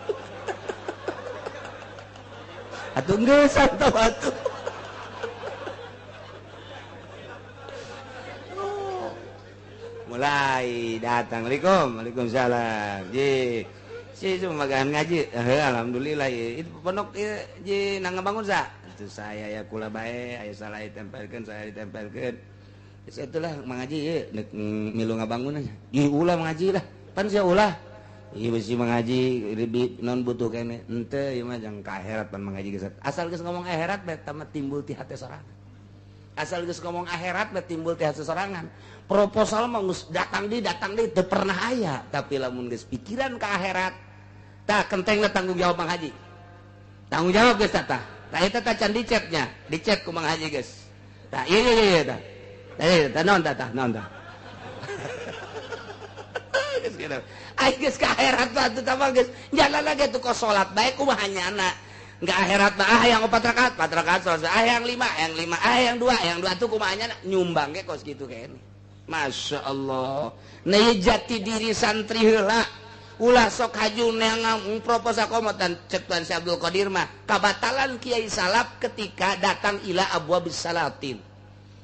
Atuh geus atuh atuh. Mulai datang. Waalaikumsalam. Ji si cuma magahan ngaji alhamdulillah itu pondok ji nang ngabangun sa itu saya ya kula bae aya salah ditempelkeun saya ditempelkeun geus atulah mangaji ieu milu ngabangun ieu ulah mangaji lah pan sia ulah ieu bisi mangaji ribi non butuh kene henteu ieu mah jang ka akhirat pan mangaji geus asal geus ngomong akhirat bae tamat timbul ti hate sorangan asal geus ngomong akhirat bae timbul ti hate sorangan proposal mah geus datang di teu pernah aya tapi lamun geus pikiran ka akhirat tah kentengna tanggung jawab Mang Haji. Tanggung jawab geus tah. Tah eta tah can dicetnya, dicet ku Mang Haji geus. Tah iya tah. Tah naon tah. Geus kitu. Ai geus ka akhirat tah teh mah geus jalan lagi tuh kos salat bae kumaha nyana. enggak akhirat mah yang 4 rakaat selesai yang 5 yang 2 tuh kumanya nyumbang ge kos gitu kene Masya Allah nah jati diri santri heula ulah sok hajun yang proposal komotan cek Tuan Syekh Abdul Qadir mah kabatalan kiai salaf ketika datang ila abwabis salatin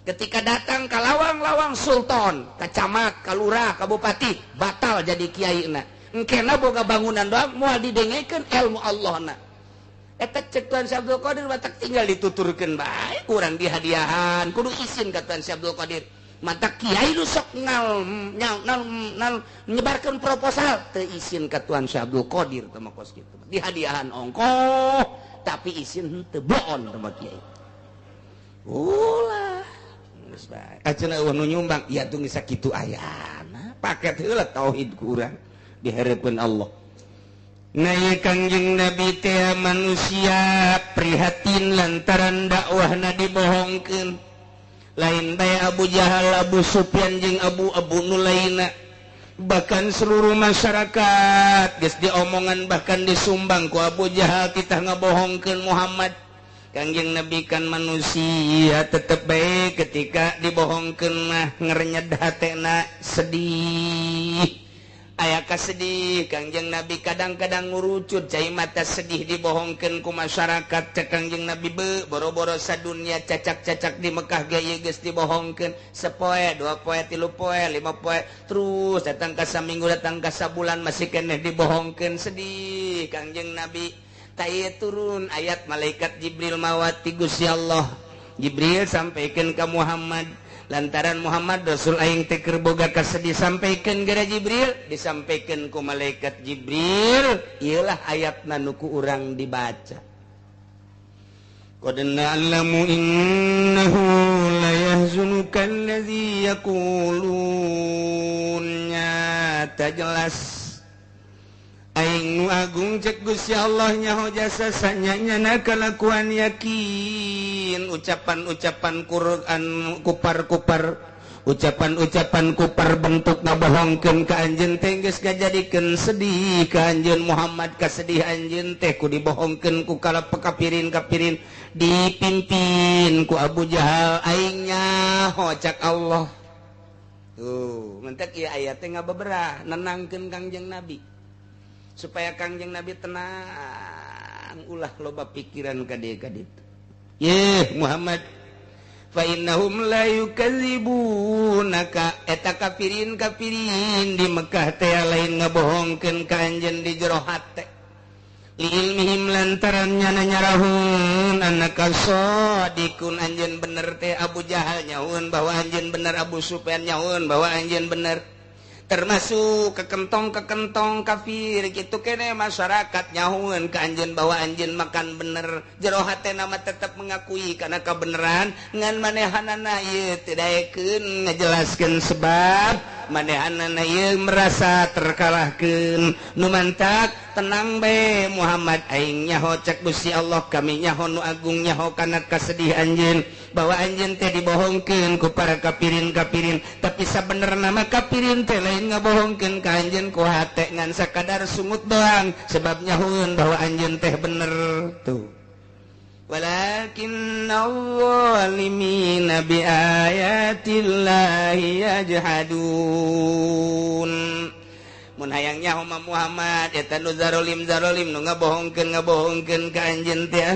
ketika datang ke lawang-lawang sultan ke camat ke lurah ke bupati batal jadi kiai na engkena boga bangunan doang moal didengekeun ilmu Allah na eta cek Tuan Syekh Abdul Qadir batak tinggal dituturkeun bae kurang dihadiahan kudu izin ka Tuan Syekh Abdul Qadir mata kiai lu sok ngal nyebarkeun proposal teu izin ka Tuan Syekh Abdul Qadir teh mah kos kitu dihadiahan ongkoh tapi izin henteu boon teh mah kiai ulah geus bae aceuna nu nyumbang ya tong geus sakitu ayana paket heula tauhid ku urang dihareupeun Allah. Nah Kangjeng Nabi teh manusia prihatin lantaran dakwahna dibohongkeun. Lain bae Abu Jahal, Abu Sufyan jeung Abu nu lainna. Bahkan seluruh masyarakat geus diomongan bahkan disumbang ku Abu Jahal kita ngabohongkeun Muhammad. Kangjeng Nabi kan manusia tetep bae ketika dibohongkeun mah ngerenyed hatena sedih. Aya kasedih Kangjeng Nabi kadang-kadang ngurucut cai mata sedih dibohongkeun ku masyarakat cek Kangjeng Nabi boro-boro sadunya cacak-cacak di Mekah ge geus dibohongkeun sepoe 2 poe 3 poe 5 poe terus datang ka saminggu datang ka sabulan masih keneh dibohongkeun sedih Kangjeng Nabi taya turun ayat malaikat Jibril mawati Gusti Allah Jibril sampaikan ke Muhammad lantaran Muhammad Rasul aing teh keur boga kasedih sampaikan gara Jibril disampaikan ku malaikat Jibril ieulah ayatna nu ku urang dibaca qad na'lamu innahu la yahzunuka allazi yaqulun nyata jelas aing nu agung cek Gusti Allah nyaho jasa sanyana kalakuan yakin ucapan-ucapan Quran kupar-kupar ucapan-ucapan kupar bentuk ngabohongkeun ka anjeun teh geus ngajadikeun sedih ka anjeun Muhammad kasedih anjeun teh ku dibohongkeun ku kala kapirin-kapirin dipimpin ku Abu Jahal aing nyaho cak Allah tuh mentek ieu aya teh ngabeberah nenangkeun Kangjeng Nabi supaya Kangjeng Nabi tenang ulah loba pikiran ka dieu ka ditu ye Muhammad fa innahum la yukadzibunaka eta kafirin di Mekah teh lain ngabohongkeun ka anjeun di jero hate li ilmihim lantaran nyana nyarahun annaka shadiqun anjeun bener teh Abu Jahal nyahoun bahwa anjeun bener Abu Sufyan nyahoun bahwa anjeun bener termasuk kekentong kafir gitu kene masyarakat nyahuan ke anjeun bahwa anjeun makan bener jero hatena mah tetep mengakui karena kebenaran ngan manehanana ieu teu daekeun ngajelaskeun sebab manehanana ieu merasa terkalahkeun nu mantak tenang bae Muhammad aing nyaho cek Gusti Allah kami nyaho nu agung nyaho kana kasedih anjeun bahwa anjeun teh dibohongkeun ku para kafirin tapi sabenerna mah kafirin teh lain ngabohongkeun ka anjeun ku hate ngan sakadar sungut doang sebab nyahoeun bahwa anjeun teh bener tuh walakinna zalimina bi ayatillahi yajhadun mun hayang nyaho Muhammad eta nu zarolim nu ngabohongkeun ka anjeun teh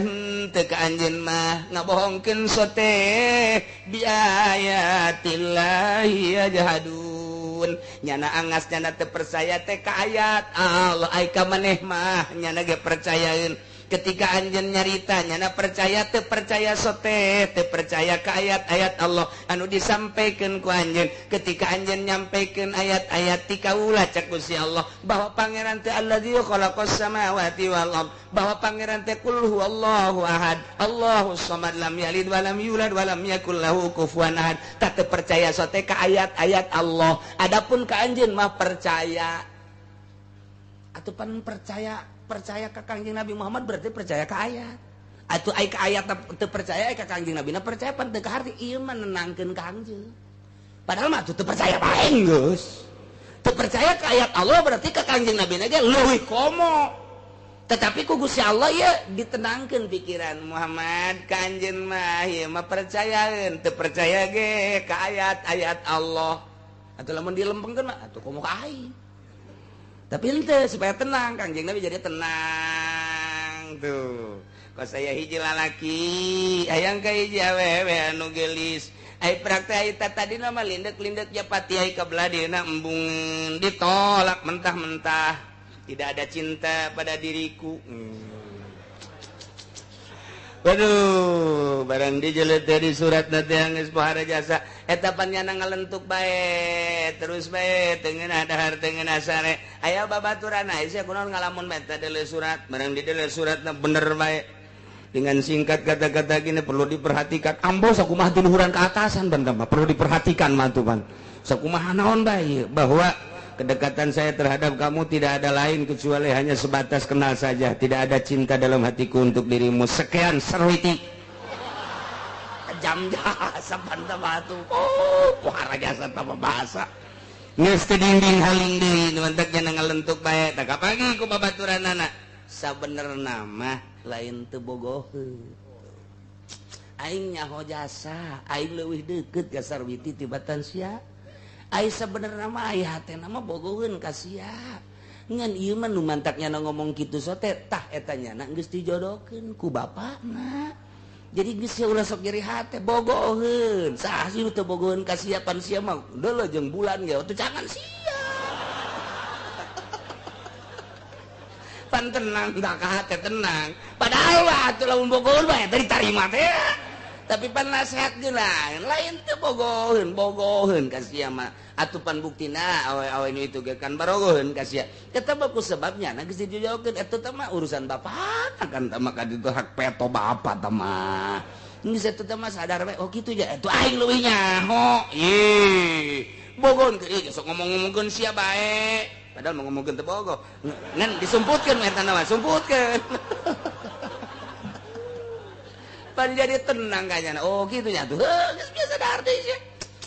teu ka anjeun mah ngabohongkeun sote bi ayatillahi yajhadun nyana angas nyana teu percaya teh ka ayat Allah ai ka maneh mah nyana ge percayaeun ketika anjeun nyarita nyana percaya teu percaya sote teu percaya ka ayat-ayat Allah anu disampaikan ku anjeun ketika anjeun nyampaikeun ayat-ayat ti kaula cak Gusti Allah bahwa pangeran teh allazi khalaqas samawati wal ard bahwa pangeran teh qul huwallahu ahad Allahus samad lam yalid wa lam yulad wa lam yakul lahu kufuwan ahad tak teu percaya sote ka ayat-ayat Allah adapun ka anjeun mah percaya atuh pan percaya ke Kangjeng Nabi Muhammad berarti percaya ke ayat atuh ai ke ayat teu percaya ai ke Kangjeng Nabi na percaya pan teu ka harti ieu mah nenangkeun Kangjeng padahal mah teu percaya bae geus teu percaya ke ayat Allah berarti ke Kangjeng Nabi na ge leuwih komo tetapi ku Gusti Allah ya ditenangkan pikiran Muhammad kanjen mah ya mah percayaeun teu percaya ge ka ayat-ayat Allah atuh lamun dilempengkeun mah atuh komo ka aing tapi henteu supaya tenang Kanjeng Nabi jadi tenang tuh kok saya hiji lalaki hayang ka hiji awewe anu gelis ai praktek eta tadi nama lindek-lindek ya patiai ka beladina embung ditolak mentah-mentah tidak ada cinta pada diriku. Waduh, barang dijelet dari surat nanti yang pahara jasa. Etapannya ngalentuk bae, terus bae, tengen dahar tengen asare. Aya babaturan saya kunaon ngalamun bae tadele surat, barang didele suratna bener bae. Dengan singkat kata-kata gini perlu diperhatikan. Ambo sakumaha luhuran ke atasan ban perlu diperhatikan mah tuh ban. Sakumaha naon bae bahwa kedekatan saya terhadap kamu tidak ada lain kecuali hanya sebatas kenal saja. Tidak ada cinta dalam hatiku untuk dirimu. Sekian Sarwiti. Jam jasa banta batu. Oh, pohara jasa tanpa bahasa. Nges dinding haling deui nuantaknya ngalentuk bae. Tak kapagi ku babaturan anak. Sabenerna mah lain teu bogoheun. Aing nyaho jasa, aing leuwih deukeut ka Sarwiti tibatan sia. Ai sebenarnya mah aya hatena mah bogoheun ka sia. Ngan ieu mah nu mantaknya ngomong kitu sote tah eta nyana geus dijodohkeun ku bapakna. Jadi geus sia ulah sok nyeri hate bogoheun. Saha sih teu bogoheun ka sia pan sia mah deuleuh jeung bulan ge teu jangan sia. Pan tenang da ka hate tenang. Padahal atuh lamun bogoheun bae teh ditarima teh. Tapi pan nasihat lain teu bogoheun ka sia mah atuh pan buktina awe-awe nu itu ge kan barogoheun ka sia eta baku sebabnya na geus dijojokeun eta teh mah urusan bapak kan tah mah kaditu hak peto bapak tah mah geus eta teh mah sadar bae oh kitu ja atuh aing leuwih nyaho ieu bogoheun ke ieu sok ngomong-ngomongkeun sia bae padahal mau ngomongkeun teu bogoh ngan disumputkeun eta mah sumputkeun pan jadi tenang kayaknya oh gitu nya tuh geus biasa dahar deui sih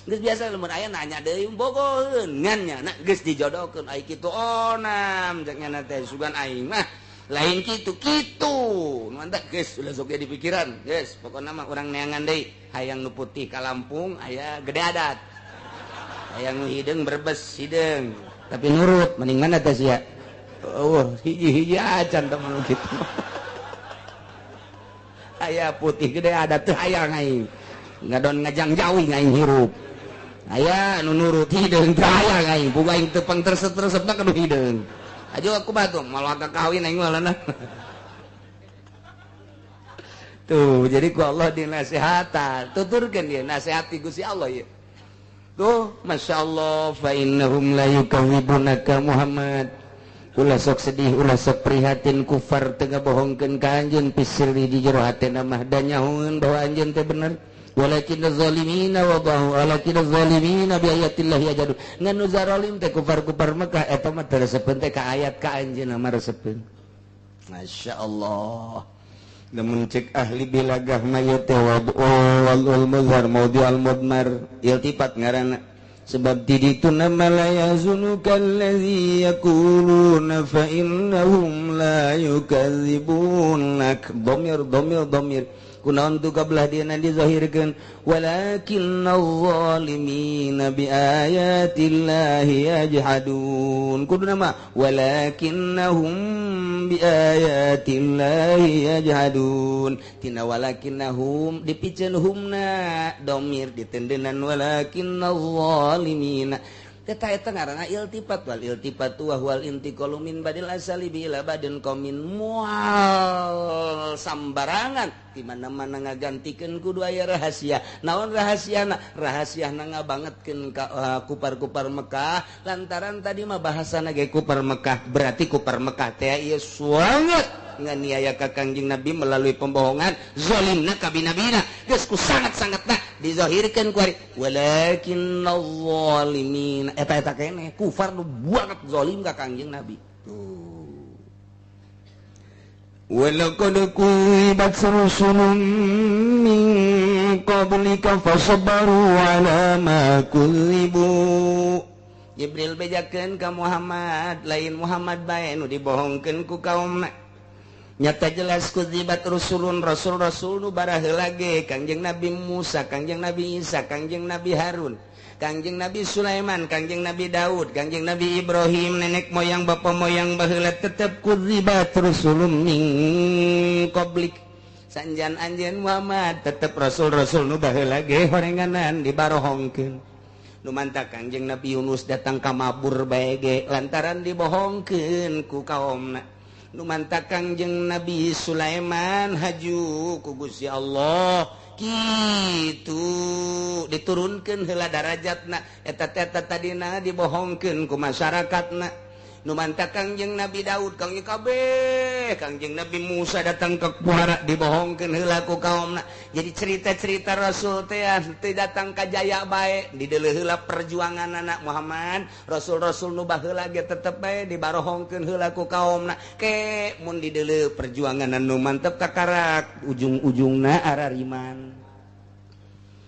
geus biasa lamun aya nanya deui bogoheun ngan nya na geus dijodohkeun ai kitu onam cek nya teh sugan aing mah lain kitu mantap geus ulah sok di pikiran geus pokona mah urang neangan deui hayang nu putih ka Lampung aya gede adat hayang nu hideung Brebes hideung tapi nurut mending mana teh sia oh hiji-hiji acan teh mun kitu aya putih gede ada teu hayang aing ngadon ngajang jauh aing hirup aya nu nurut hideung teu hayang aing boga aing teu pangteresep-teresepna kana hideung ajo aku batu malah kawin aing malana tuh jadi ku Allah dinasihatan tuturkeun dia nasihati Gusti Allah ya tuh masyaallah fa innahum la yukadzibunaka Muhammad ulah sok sedih ulah sok prihatin kufar teu ngabohongkeun ka anjeun pisirri di jero hatena mah da nyahoeun bahwa anjeun teh bener walakinaz zalimina wa bahu walakinaz zalimina bi ayatillahi yajadu ngan nu zalim teh kufar-kufar Mekah eta mah teu resepeun teh ka ayat ka anjeun mah resepeun masyaallah lamun cek ahli bilagah mayat wal muzhar maudi al mudmar iltifat ngaranna sebab di itu nama la yazunukal ladzi yaquluna fa innahum la yukadzibunak dhamir kunaon tu kablah dina dizahirkeun walakinnaz zalimina bi ayatillahi yajhadun kudu nama walakinnahum bi ayatillahi yajhadun tina walakinnahum dipikeun humna dhamir ditendeunan walakinnaz zalimina Teta eta ngaranna iltifat wal iltifatu wa huwal intiqalu min badil asali bi ila badin qaumin mual sambarangan di mana-mana ngagantikeun kudu aya rahasia. Naon rahasiana? Rahasiana ngabangetkeun ka kupar-kupar Mekah lantaran tadi mah bahasana ge kupar Mekah. Berarti kupar Mekah teh ieu sangat nganiaya ka Kangjeng Nabi melalui pembohongan zalimna ka binabina. Geus ku sangat-sangatna dizahirkeun ku ari walakinnaz zalimin eta kene kufar nu banget zalim ka Kangjeng Nabi tuh walaqad kuibat rusulun min qablika fasabaru ala ma kuzibu Jibril bejakeun ka Muhammad lain Muhammad bae nu dibohongkeun ku kaumna nyata jelas kudzibat rusulun rasul-rasul nu baraheula ge Kangjeng Nabi Musa, Kangjeng Nabi Isa, Kangjeng Nabi Harun, Kangjeng Nabi Sulaiman, Kangjeng Nabi Daud, Kangjeng Nabi Ibrahim, nenek moyang bapak moyang baheula tetep kudzibat rusulun min qablik. Sanjan anjeun Muhammad tetep rasul-rasul nu baheula ge horenganan dibarohongkeun. Nu mantap Kangjeng Nabi Yunus datang ka mabur bae ge lantaran dibohongkeun ku kaumna. Nu mantap Kangjeng Nabi Sulaiman haju ku Gusti Allah kitu diturunkeun heula darajatna eta tadina dibohongkeun ku masyarakatna. Nu mantap Kangjeng Nabi Daud, Kangjeng kabeh Kangjeng Nabi Musa datang ke kuara dibohongkeun heula ku kaumna. Jadi cerita-cerita Rasul teh datang ka jaya bae dideuleuh heula perjuangan anak Muhammad. Rasul-rasul nu baheula ge tetep bae dibarohongkeun heula ku kaumna. Ke mun dideuleuh perjuangan anu mantep kakarak ujung-ujungna arariman.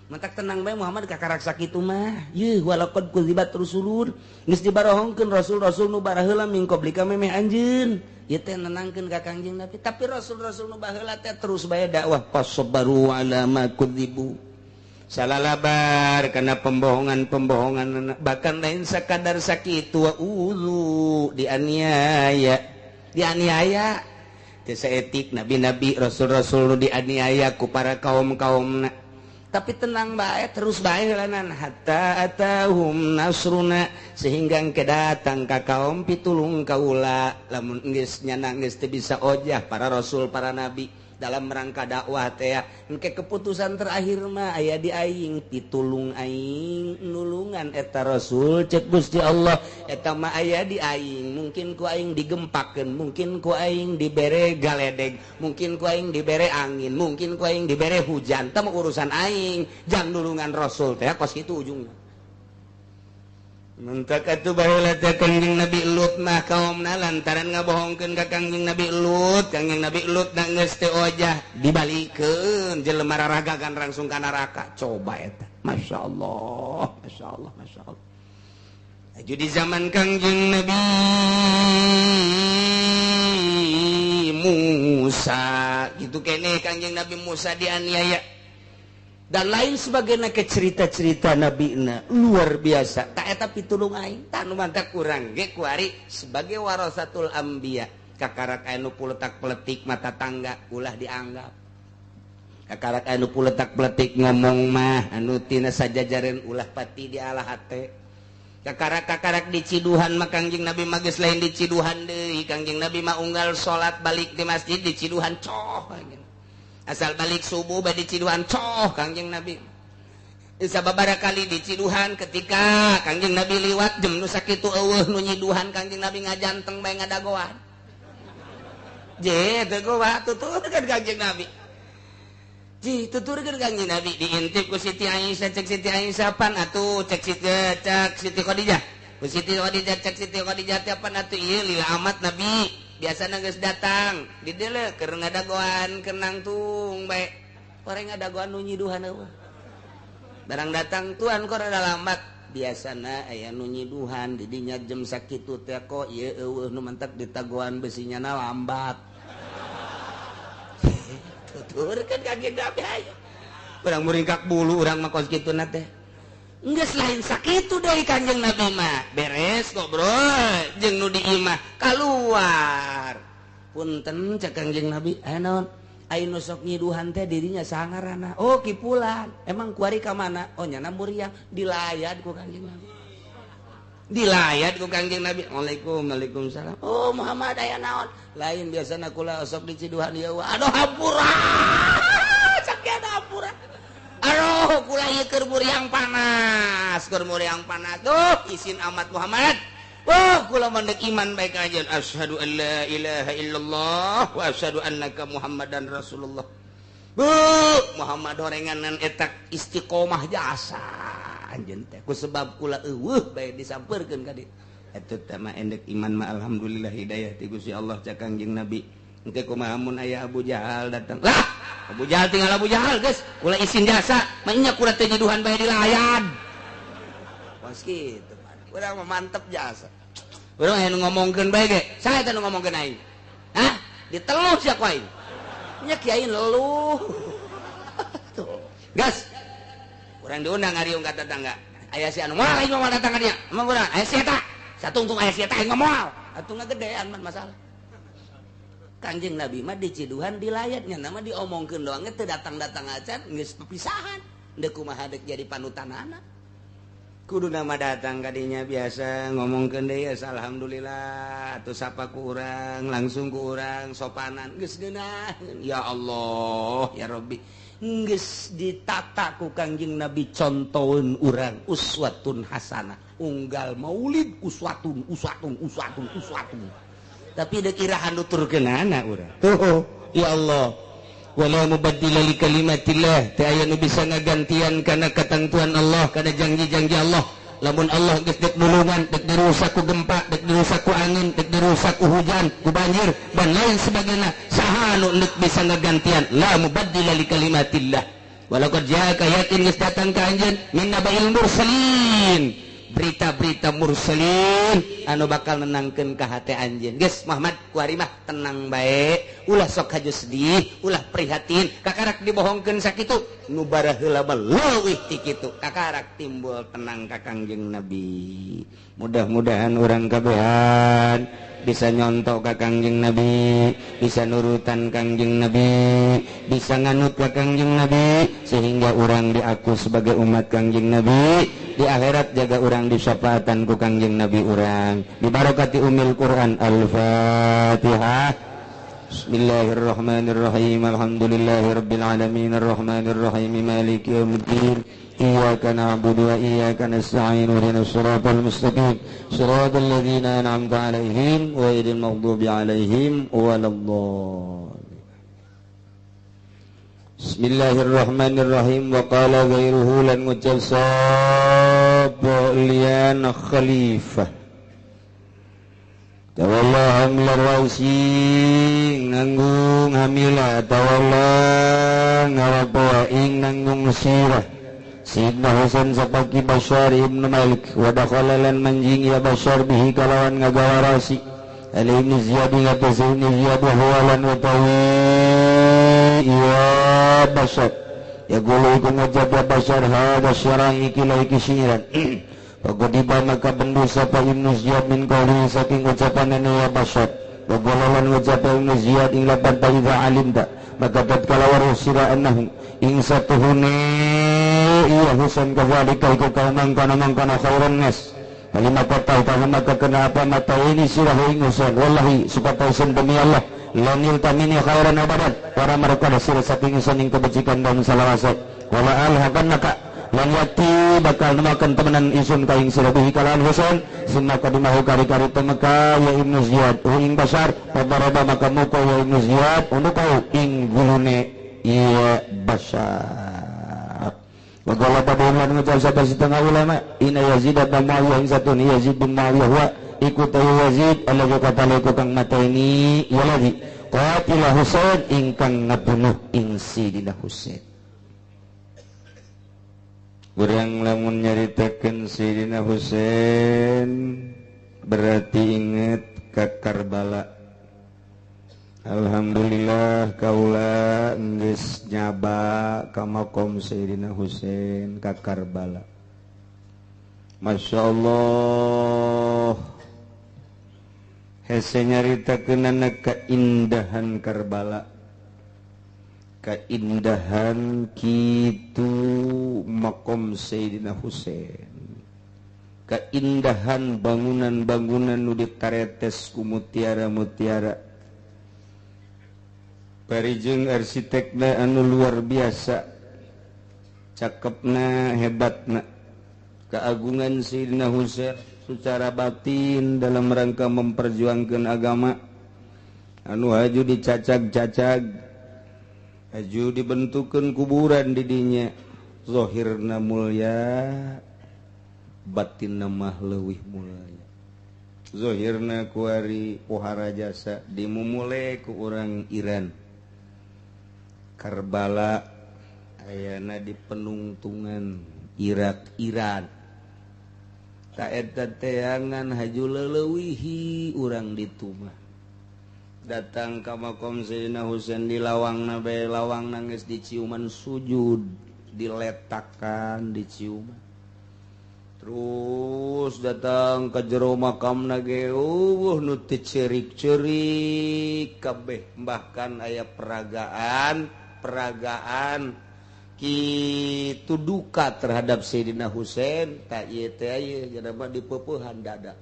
Mantak tenang bae Muhammad kakarak sakitu mah. Yeuh walaqad kudzibat rusulun. Geus dibarohongkeun rasul-rasul nu baraheula min qablika memeh anjeun. Ieu teh nenangkeun ka Kangjeng Nabi. Tapi rasul-rasul nu baheula teh terus bae dakwah fasbaru ala ma kudzibu. Salalabar kana pembohongan-pembohongan bahkan lain sakadar sakitu wa uzu dianiaya. Dianiaya teu saetik nabi-nabi rasul-rasul nu dianiaya ku para kaum-kaumna. Tapi tenang bae terus bae helanan hatta atahum nasruna sehingga engke datang ka kaum pitulung kaula lamun geus nyanang geus teu bisa ojah para rasul para nabi dalam rangka dakwah teh engke keputusan terakhir mah aya di aing pitulung aing nulungan eta rasul cek Gusti Allah eta mah aya di aing mungkin ku aing digempakeun mungkin ku aing dibere galedeg mungkin ku aing dibere angin mungkin ku aing dibere hujan teh urusan aing jang nulungan rasul teh kos kitu ujungna. Mentak atuh baheula teh Kangjeng Nabi Lut mah kaumna lantaran ngabohongkeun ka Kangjeng Nabi Lut. Kangjeng Nabi Lut na geus teu ojah dibalikeun jelema raragagan langsung ka neraka. Coba eta. Masyaallah, masyaallah, masyaallah. Aju di zaman Kangjeng Nabi Musa gitu keneh Kangjeng Nabi Musa dianiaya. Dan lain sebagainya ke cerita-cerita nabina luar biasa tak eta pitulung aing tak nu mantap kurang ge kuari sebagai warasatul anbiya kakarak anu puletak peletik mata tangga ulah dianggap kakarak anu puletak peletik ngomong mah anu tina sajajareun ulah pati dialah hate kakarak di ciduhan mah Kangjeng Nabi mah geus lain di ciduhan deui Kangjeng Nabi mah unggal salat balik di masjid di ciduhan coh asal balik subuh badi ciduhan coh Kangjeng Nabi sababaraha kali di ciduhan ketika Kangjeng Nabi liwat jam nu sakitu eueuh nu nyiduhan Kangjeng Nabi ngajanteng bae ngadagoan je teu goa tuturkeun Kangjeng Nabi ji tuturkeun Kangjeng Nabi diintip ku Siti Aisyah cek Siti Aisyah pan atuh cek Siti Khadijah ku Siti Khadijah cek Siti Khadijah teh pan atuh ieu lila amat Nabi biasana geus datang di deuleu keur ngadagoan keur nangtung bae koreng ngadagoan nu nyiduhan eueuh barang datang tuan kok rada lambat biasana aya nu nyiduhan di dinya jam sakitu teh kok ieu eueuh nu mentek ditagoan besinya na lambat tuturkeun Kangjeng Nabi aya urang muringkak bulu urang mah kos kituna teh geus lain sakitu deui Kangjeng Nabi mah beres kok bro jeung nu di imah kaluar punten cek Kangjeng Nabi naon aya nu sok nyiduhan teh dirinya saha ngaranna oh Kipulan emang kuari ka mana oh nya Muriang dilayat ku Kangjeng Nabi dilayat ku Kangjeng Nabi Waalaikumsalam oh Muhammad aya naon lain biasana kula sok diciduhan ieu aduh hampura sakit hampura aduh kula ieu keur muriang panas tuh izin amat Muhammad wah kula mandek iman baik aja asyhadu an la ilaha illallah wa asyhadu annaka Muhammadan Rasulullah bu Muhammad horenganan eta istiqomah jasa anjeun teh ku sebab kula eueuh bae disampeurkeun ka dieu eta teh mah endek iman mah alhamdulillah hidayah ti Gusti Allah ca Kangjeng Nabi engke kumaha mun aya Abu Jahal datang lah Abu Jahal tinggal Abu Jahal guys kula izin jasa mainnya kula teh nyiduhan bae dilayan pas kitu urang mah mantep jasa urang aya nu ngomongkeun bae ge saha eta nu ngomongkeun aing hah diteluh sia ku aing nya kiai leluh tuh gas urang diundang ngariung ka tetangga aya si anu moal aing mah datang ka dinya emang urang aya si eta satungtung aya si eta aing mah moal atuh ngagedean mah masalah Kanjeng Nabi mah diciduhan di layatnya nama diomongkeun doang teu datang-datang acan geus pepisahan deuk kumaha deuk jadi panutanana kudu nama datang kadinya biasa ngomongkeun deui alhamdulillah atuh sapa ku urang langsung ku urang sopanan geus geunah ya Allah ya Rabbi geus ditata ku Kanjeng Nabi contoheun urang uswatun hasanah unggal maulid uswatun tapi dek irahan nuturkeunana urang tuh ya Allah wala mubaddila li kalimatillah teu aya nu bisa ngagantian kana ketentuan Allah kana janji-janji Allah lamun Allah geus dek nulungan dek dirusak ku gempa dek dirusak ku angin dek dirusak ku hujan ku banjir dan lain sebagainya saha nu neuk bisa ngagantian la mubaddila li kalimatillah walaqad ja'aka yakin geus datang ka anjeun min nabail mursalin berita-berita mursalin anu bakal nenangkeun ka hate anjeun geus Muhammad kuari mah tenang bae ulah sok haju sedih ulah prihatin kakarak dibohongkeun sakitu nu bara heula mah leuwih ti kitu kakarak timbul tenang ka Kangjeng Nabi mudah-mudahan urang kabehan bisa nyontok ka Kangjeng Nabi bisa nurutan Kangjeng Nabi bisa nganut ka Kangjeng Nabi sehingga urang diaku sebagai umat Kangjeng Nabi di akhirat jaga urang disyafaatan ku Kangjeng Nabi urang di barokati umil Quran Al-Fatihah Bismillahirrahmanirrahim Alhamdulillahirabbil alamin arrahmanirrahim maliki yaumiddin iyyaka na'budu wa iyyaka nasta'in ihdinas siratal mustaqim siratal ladzina an'amta 'alaihim ghairil maghdubi 'alaihim waladdallin Bismillahirrahmanirrahim wa qala ghairuhu lan ngucap sapa lian khalifah tawalla hamlar wausi nanggung hamila tawalla ngarapawa ing nanggung sirah Sayyidina Hasan sapaki Bashar ibn Malik wa dakhala lan manjing ya Bashar bihi kalawan ngagawarasi Ali ibn Ziyad ngatas ibn Ziyad wa huwa lan watawi ya Bashar ya gulu iku ngajab ya Bashar hada syarang ikila ikisiran pagodiba maka bendu sapa ibn Ziyad min qawli saking ucapan ya Bashar wa gulalan ucap ibn Ziyad ing lapan ta'idha alimta maka tatkala warusira annahu ing satuhune iya husan kadzalika iku kana mangkana khairan nas kalimat tahu maka kena apa mata ini sirah ing husan wallahi supaya husan demi Allah lanil tamini khairan abadan para mereka dasir saking husan ing kebajikan dan salawasat wala alhaqannaka lan yati bakal nemakan temenan isun kaing sirah bihi kalan husan summa kadimahu kari-kari temeka ya ibnu Ziyad ing Bashar padaraba maka muka ya ibnu Ziyad untuk kau ing gulune iya Bashar wagala padulan ngucap sapa setengah ulama ina Yazid dan Muawiyah ing satun Yazid bin Muawiyah wa ikut Yazid alladzi qatala kang mateni ya ladzi qatila Husain ingkang ngabunuh ing Sidina Husain urang lamun nyaritakeun Sidina Husain berarti inget ka Karbala Alhamdulillah kaula geus nyaba ka makom Sayyidina Husain ka Karbala. Masyaallah. Hese nyaritakeunana keindahan Karbala. Keindahan kitu makom Sayyidina Husain. Keindahan bangunan-bangunan nu ditaretes ku mutiara-mutiara. Parijeng arsitekna anu luar biasa cakepna hebatna keagungan Sayyidina Husain secara batin dalam rangka memperjuangkan agama anu haju dicacag-cacag haju dibentukeun kuburan di dinya zahirna mulya batinna mah leuwih mulya zahirna kuari pohara jasa dimumule ku urang Iran Karbala ayana di penungtungan Irak Iran ta eta teangan haju leuwih urang ditu mah datang ka makom Sayyidina Husain di lawang nabe lawang nangis diciuman sujud diletakkan diciuman terus datang ke jero makam nage nu teu cerik-cerik kabeh bahkan aya peragaan kitu duka terhadap Sayyidina Husain tak ieu teh aya jelema dipeupuhan dada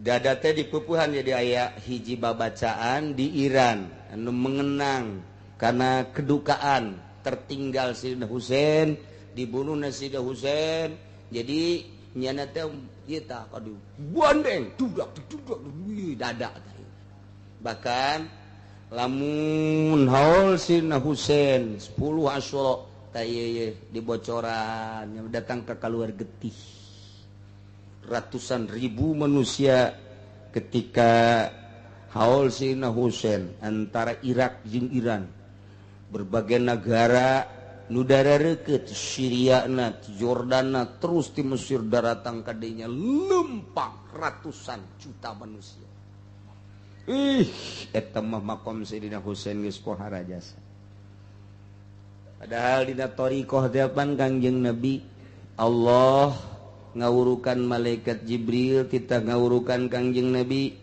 teh dipeupuhan jadi aya hiji babacaan di Iran anu mengenang karena kedukaan tertinggal Sayyidina Husain dibunuhna Sayyidina Husain jadi nyana teh ieu tah kadu bandeng dudak dada bahkan lamun haul Sayyidina Husain 10 Asyura tah ieu dibocoran yang datang ke kaluar getih ratusan ribu manusia ketika haul Sayyidina Husain antara Irak jeung Iran berbagai negara nu darareukeut Syria na Jordana terus di Mesir daratang ka dinya lempang ratusan juta manusia eta mah makom Sayyidina Husain geus pohara jasa padahal dina thariqah teh Kangjeng Nabi Allah ngawurukan malaikat Jibril kita ngawurukan Kangjeng Nabi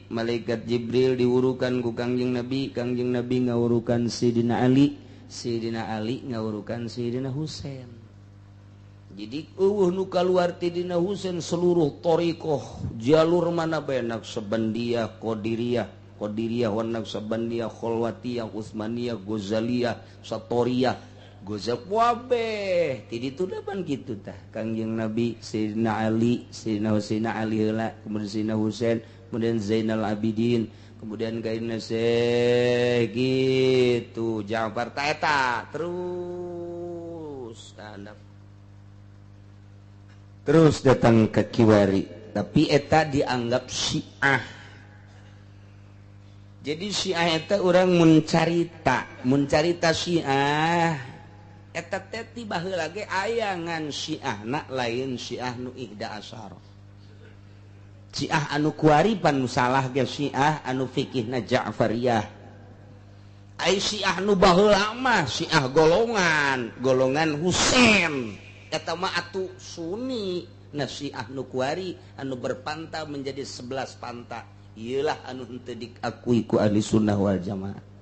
malaikat Jibril diwurukan ku Kangjeng Nabi ngawurukan Sayyidina Ali ngawurukan Sayyidina Husain jadi nu kaluar ti dina Husain seluruh thariqah jalur mana bae Naqsabandiyah Qadiriyah wa Naqsabandiyah Khalwatiyah Utsmaniyah Ghazaliyah Satoriyah gozak wabeh ti ditu depan kitu tah Kangjeng Nabi Sayyidina Ali heula kemudian Sayyidina Husain kemudian Zainal Abidin kemudian kaina gitu Ja'far ta eta terus datang ke Kiwari tapi eta dianggap Syiah jadi Syiah eta urang mencarita Syiah eta teh ti baheula ge ayangan Syiahna lain Syiah nu ihda asyara Syiah anu kuaripan nu salah ge Syiah anu fikihna Ja'fariyah ai Syiah nu baheula mah Syiah golongan Husain eta mah atu Sunni na Syiah nu kuari anu berpanta menjadi 11 panta ieulah anu henteu diakui ku ahli sunnah wal jamaah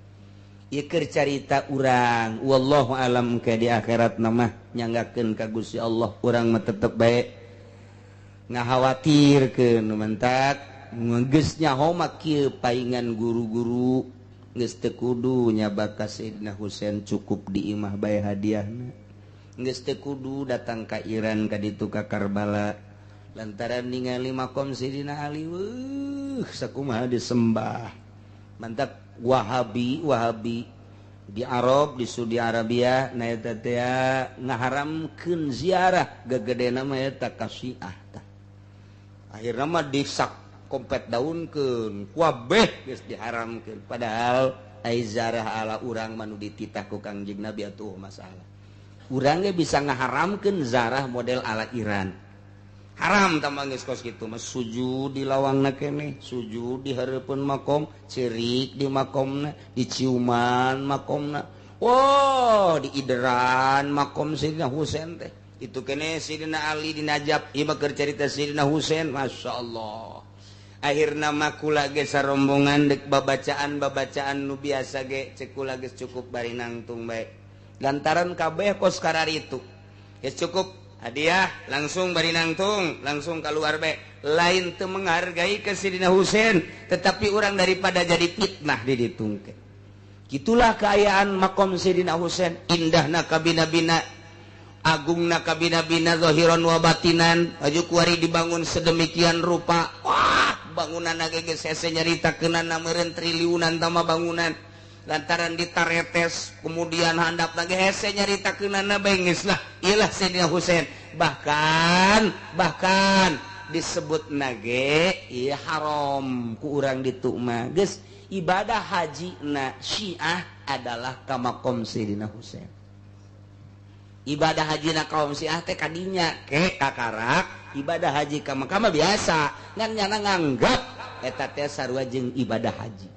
ieu keur carita urang wallahu alam ke di akhirat mah nyanggakeun ka Gusti Allah urang mah tetep bae ngahawatirkeun mentak geus nyaho mah kieu paingan guru-guru geus teu kudu nyaba ka Sayyidina Husain cukup di imah bae hadiahna geus teu kudu datang ka Iran ka ditu ka Karbala lantaran ningali makom Sayyidina Ali sakumaha disembah mantap Wahabi di Arab di Saudi Arabia na eta teh ngaharamkeun ziarah gagedena mah eta ka Syiah tah akhirna mah disak kompet daunkeun kabeh geus diharamkeun padahal ai ziarah ala urang manu dititah ku Kangjeng Nabi atuh masalah urang ge bisa ngaharamkeun ziarah model ala Iran haram tambah geus kos kitu mah sujud di lawangna keneh sujud di hareupeun makom cerik di makomna diciuman makomna di ideran makom Sayyidina Husain teh itu keneh Sayyidina Ali di Najab ieu mah keur carita Sayyidina Husain masyaallah akhirna mah kula ge sarombongan dek babacaan nu biasa ge cek kula geus cukup bari nangtung bae lantaran kabeh kos kararitu geus cukup hadiah langsung bari nangtung langsung keluar be lain teu menghargai ke Sayyidina Husain tetapi orang daripada jadi fitnah di ditungke gitulah keayaan makom Sayyidina Husain indahna kabina-bina agungna kabina-bina zahiran wa batinan aju kuari dibangun sedemikian rupa wah bangunan geus hese nyaritakeunana meureun triliunan tama bangunan lantaran ditaretes kemudian handap lagi hese nyaritakeunana bae geus lah iyalah Sayyidina Husain bahkan disebut nage ieu haram ku urang ditu mah geus ibadah haji na Syiah adalah ka makom Sayyidina Husain ibadah haji na kaum Syiah teh kadinya ke kakarak ibadah haji ka makam biasa ngan nyana nganggap eta teh sarua jeung ibadah haji.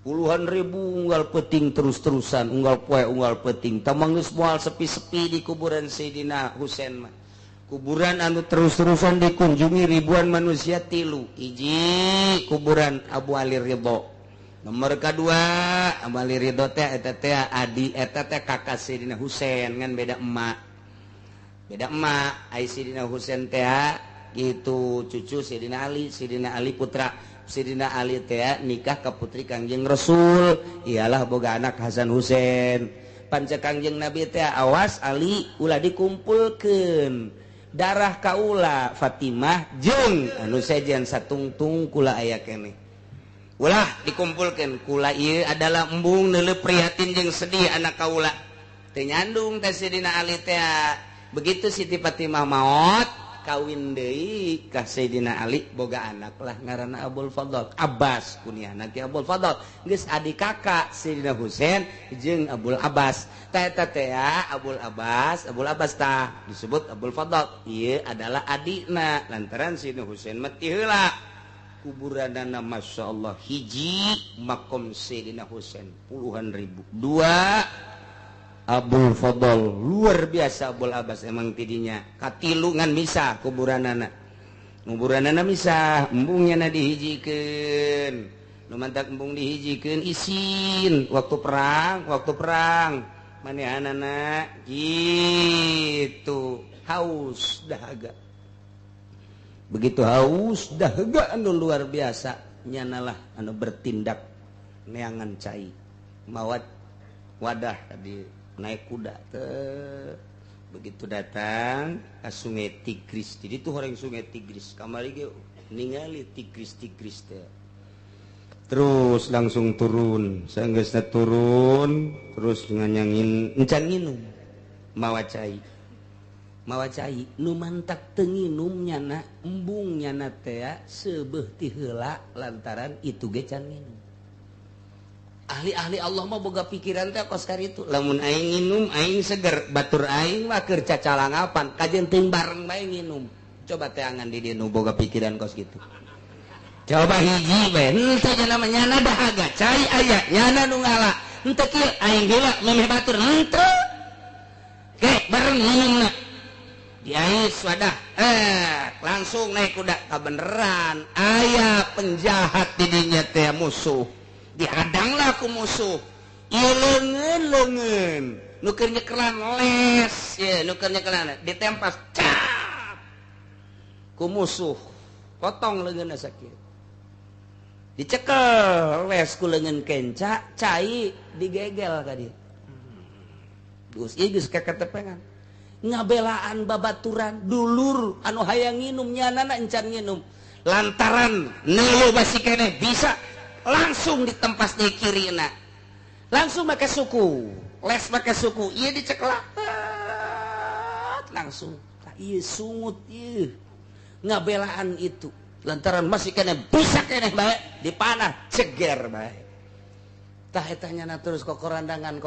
Puluhan ribu unggal peting terus-terusan, unggal poe unggal peting. Tamang geus moal sepi-sepi di kuburan Sayyidina Husain mah. Kuburan anu terus-terusan dikunjungi ribuan manusia tilu. Hiji kuburan Abu Ali Ridho. Nomor kedua Abu Ali Ridho teh eta teh adi eta teh kakak Sayyidina Husain ngan beda emak. Beda emak, ai Sayyidina Husain teh gitu cucu Sayyidina Ali putra Sayyidina Ali teh nikah ka putri Kangjeng Rasul. Iyalah boga anak Hasan Husain. Panca Kangjeng Nabi teh awas Ali ulah dikumpulkeun. Darah kaula Fatimah jeung anu sejen satungtung kula aya keneh. Ulah dikumpulkeun kula ieu adalah embung neuleuh prihatin jeung sedih anak kaula. Teu nyandung teh Sayyidina Ali teh. Begitu Siti Fatimah maot kawin deui ka Sayyidina Ali boga anak lah ngaranna Abul Fadl. Abbas kunyahna ti Abul Fadl. Geus adik kakak Sayyidina Husain jeung Abul Abbas. Ta eta teh Abul Abbas tah disebut Abul Fadl. Ieu adalah adikna lantaran Sayyidina Husain mah ti heula kuburanana masyaallah hiji makom Sayyidina Husain puluhan ribu. Dua Abul Fadl luar biasa Abul Abbas emang tidinya katilu ngan misah kuburanana misah embungnya na dihijikeun nu mantak embung dihijikeun isin waktu perang manehanana gitu haus dahaga begitu haus dahaga anu luar biasa nyanalah anu bertindak neangan cai mawat wadah tadi naik kuda begitu datang ke Sungai Tigris. Jadi itu orang Sungai Tigris kamari ge ningali Tigris teh terus langsung turun saenggeusna turun terus nganyangin encan nginum mawa cai nu mantak teu nginum nyana embung nyana teh seubeuh ti heula lantaran itu ge can nginum. Ahli-ahli Allah mah boga pikiran teh kos karitu lamun aing nginum aing seger batur aing mah keur cacalangapan kajen teuing bareng bae nginum. Coba teh angan di dieu nu boga pikiran kos kitu. Coba hiji bae henteu nya namanya dahaga cai aya nyana nu ngala henteu kieu aing heula memeh batur henteu. Ke bareng nginumna. Di ais wadah langsung naik kuda kabeneran aya penjahat di dinya teh musuh. Dihadanglah ku musuh ieu leungeun nu keur nyekelan les ye nu keur nyekelan ditempas cap ku musuh potong leungeunna sakieu dicekel les ku leungeun kenca cai digegel ka dieu geus ieu geus kaketepengan ngabelaan babaturan dulur anu hayang nginum nyanana encan nginum lantaran neuleuh basi keneh bisa langsung ditempas di kirina langsung make suku les make suku ieu dicekelak langsung ieu sungut ieu ngabelaan itu lantaran masih keneh bisa keneh bae dipanah ceger bae tah eta nyana terus kokorandangan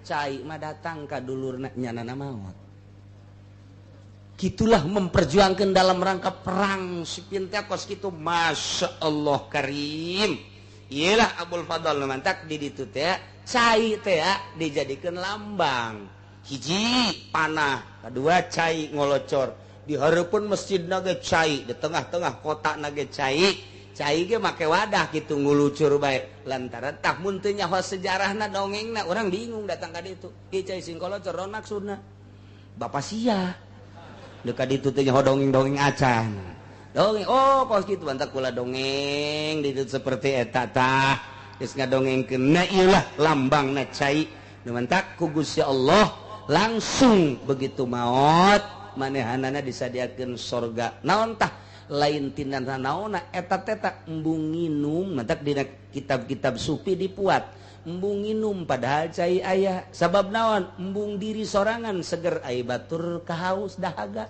cai mah datang ka dulurna nyanana maot. Gitulah memperjuangkan dalam rangka perang si pintekos gitu masya Allah karim. Iyalah Abul Fadl mantak di ditu teh cai teh dijadikan lambang. Hiji panah, kedua cai ngolocor. Di hareupeun masjid nage cai, di tengah-tengah kota nage cai. Cai ge make wadah gitu ngulucur bae. Lantaran tah mun teu nyaho sejarahna dongengna urang bingung datang ka ditu. Ieu cai sing kolocor ronak sunna. Bapak sia dekat itu teh dongeng acan dongeng oh kos kitu bantak kula dongeng di seperti eta tah geus ngadongengkeun na ieulah lambangna cai nu mantak ku Gusti Allah langsung begitu maot manehanana disadiakeun sorga naon tah lain tinana naonna eta teh embung nginum mantak dina kitab-kitab sufi dipuat embung nginum padahal cai aya sabab naon embung diri sorangan seger ai batur kahaus dahaga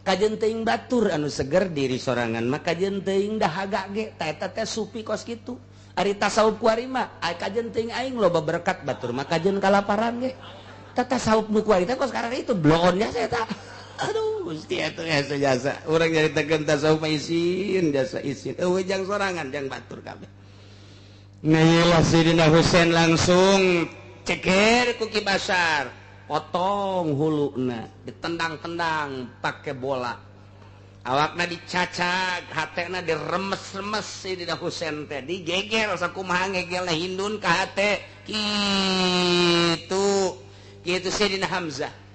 kajen teuing batur anu seger diri sorangan maka kajen teuing dahaga ge ta eta teh sufi kos kitu ari tasawuf kuari mah kajen teuing aing loba berkat batur maka kajen kalaparan ge ta tasawuf nu kuari teh kos karena itu bloonnya saya ta aduh Gusti atuh jasa urang nyaritakeun tasawuf isin jasa isin jang sorangan jang batur kabeh. Nah Sayyidina Husain langsung ceker ku Ki Basar, potong huluna, ditendang-tendang pakai bola, awakna dicacak, hatena diremes-remes Sayyidina Husain teh, digeger sakumaha ngegelna hindun ka hate, kitu Sayyidina Hamzah.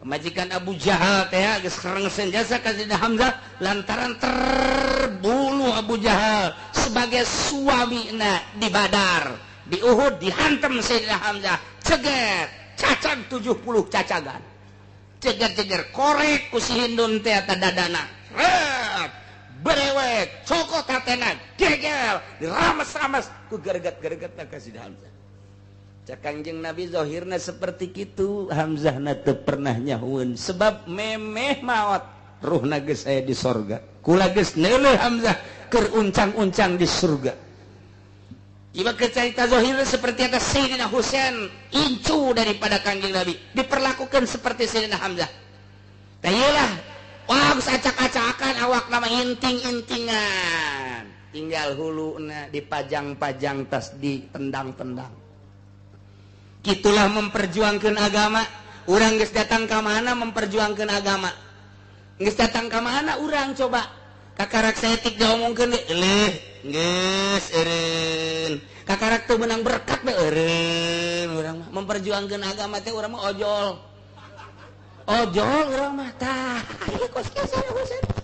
Majikan Abu Jahal teh geus karengseun jasa ka Sayyidina Hamzah lantaran terbunuh Abu Jahal sebagai suamina di Badar, di Uhud dihantam Sayyidina Hamzah, ceger, cacag 70 cacagan, ceger-ceger korek ku si hindun teh eta dadana, berewek, cokot hatena, gegel, dirames-rames ku gereget-geregetna ka Sayyidina Hamzah. Cak Kangjeng Nabi zahirna seperti kitu, Hamzahna teu pernah nyahueun sebab memeh maot ruhna geus aya di sorga. Kula geus neuleuh Hamzah keur uncang-uncang di surga. Iba kecerita zahirna seperti eta Sayyidina Husain incu daripada Kangjeng Nabi, diperlakukan seperti Sayyidina Hamzah. Tah ieulah wah geus acak-acakan awak nama inting-intingan. Tinggal huluna dipajang-pajang tas ditendang-tendang. Gitulah memperjuangkan agama. Urang geus datang ka mana memperjuangkan agama. Geus datang ka mana urang coba. Kakarak saeutik diomongkeun geus eureun. Kakarak teu meunang berkat bae eureun urang mah. Memperjuangkan agama teh urang mah ojol. Ojol urang mah tah. Ieu kos kieu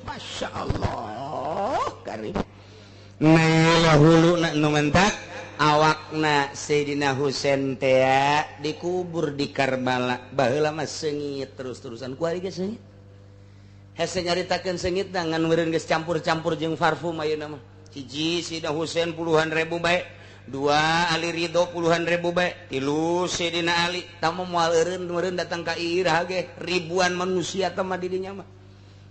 masyaallah karim. Nah huluna nu mentak awakna Sayyidina Husain teh dikubur di Karbala, baheula mah seungit terus-terusan ku ari ge seungit. Hese nyaritakeun seungit ngan meureun geus campur-campur jeung parfum ayeuna mah. Hiji Sayyidina Husain puluhan ribu bae, dua Ali Ridho puluhan ribu bae, tilu Sayyidina Ali. Tamu moal eureun datang ka Irah ge ribuan manusia teh mah di dinya mah.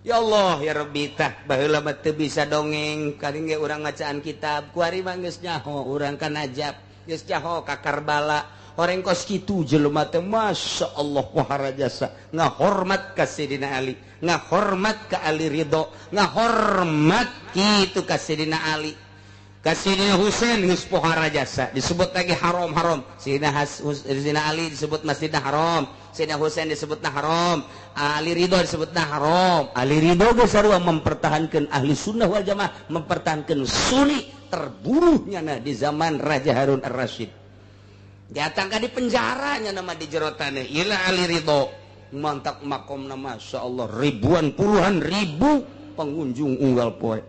Ya Allah ya Rabbi tah baheula mah teu bisa dongeng karing ge urang ngacaan kitab ku ari mah geus nyaho urang ka Najab geus nyaho ka Karbala horeng kos kitu jelema teh masyaallah pohara jasa ngahormat ka Sayyidina Ali, ngahormat ka Ali Ridho, ngahormat kitu ka Sayyidina Ali, ka Sayyidina Husain geus pohara jasa disebut lagi haram-haram. Sayyidina Ali disebut Masjidna Haram, Sayyidina Husain disebutna haram, Ali Ridho disebutna haram. Ali Ridho geus sarua mempertahankan ahli sunnah wal jamaah, mempertahankan sunni terbunuhnya nah di zaman Raja Harun Ar-Rasyid. Datang ka di penjaranya nama di jerotane. Ilah Ali Ridho mantak makomna masyaallah ribuan puluhan ribu pengunjung unggal poe.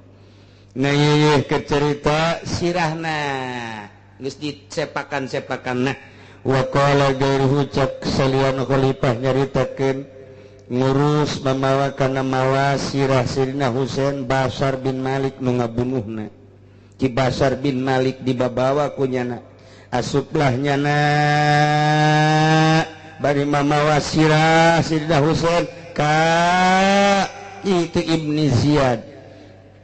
Nah ieu kecerita sirahna geus disepakan-sepakan nah wa qala gairuhu cak salian khalifah nyaritakeun ngurus mamawa kana mawa sirah Sayyidina Husain Basar bin Malik nu ngabunuhna. Ki Basar bin Malik dibabawa ku nyana asuplah nyana bari mamawa sirah Sayyidina Husain ka itu Ibni Ziyad.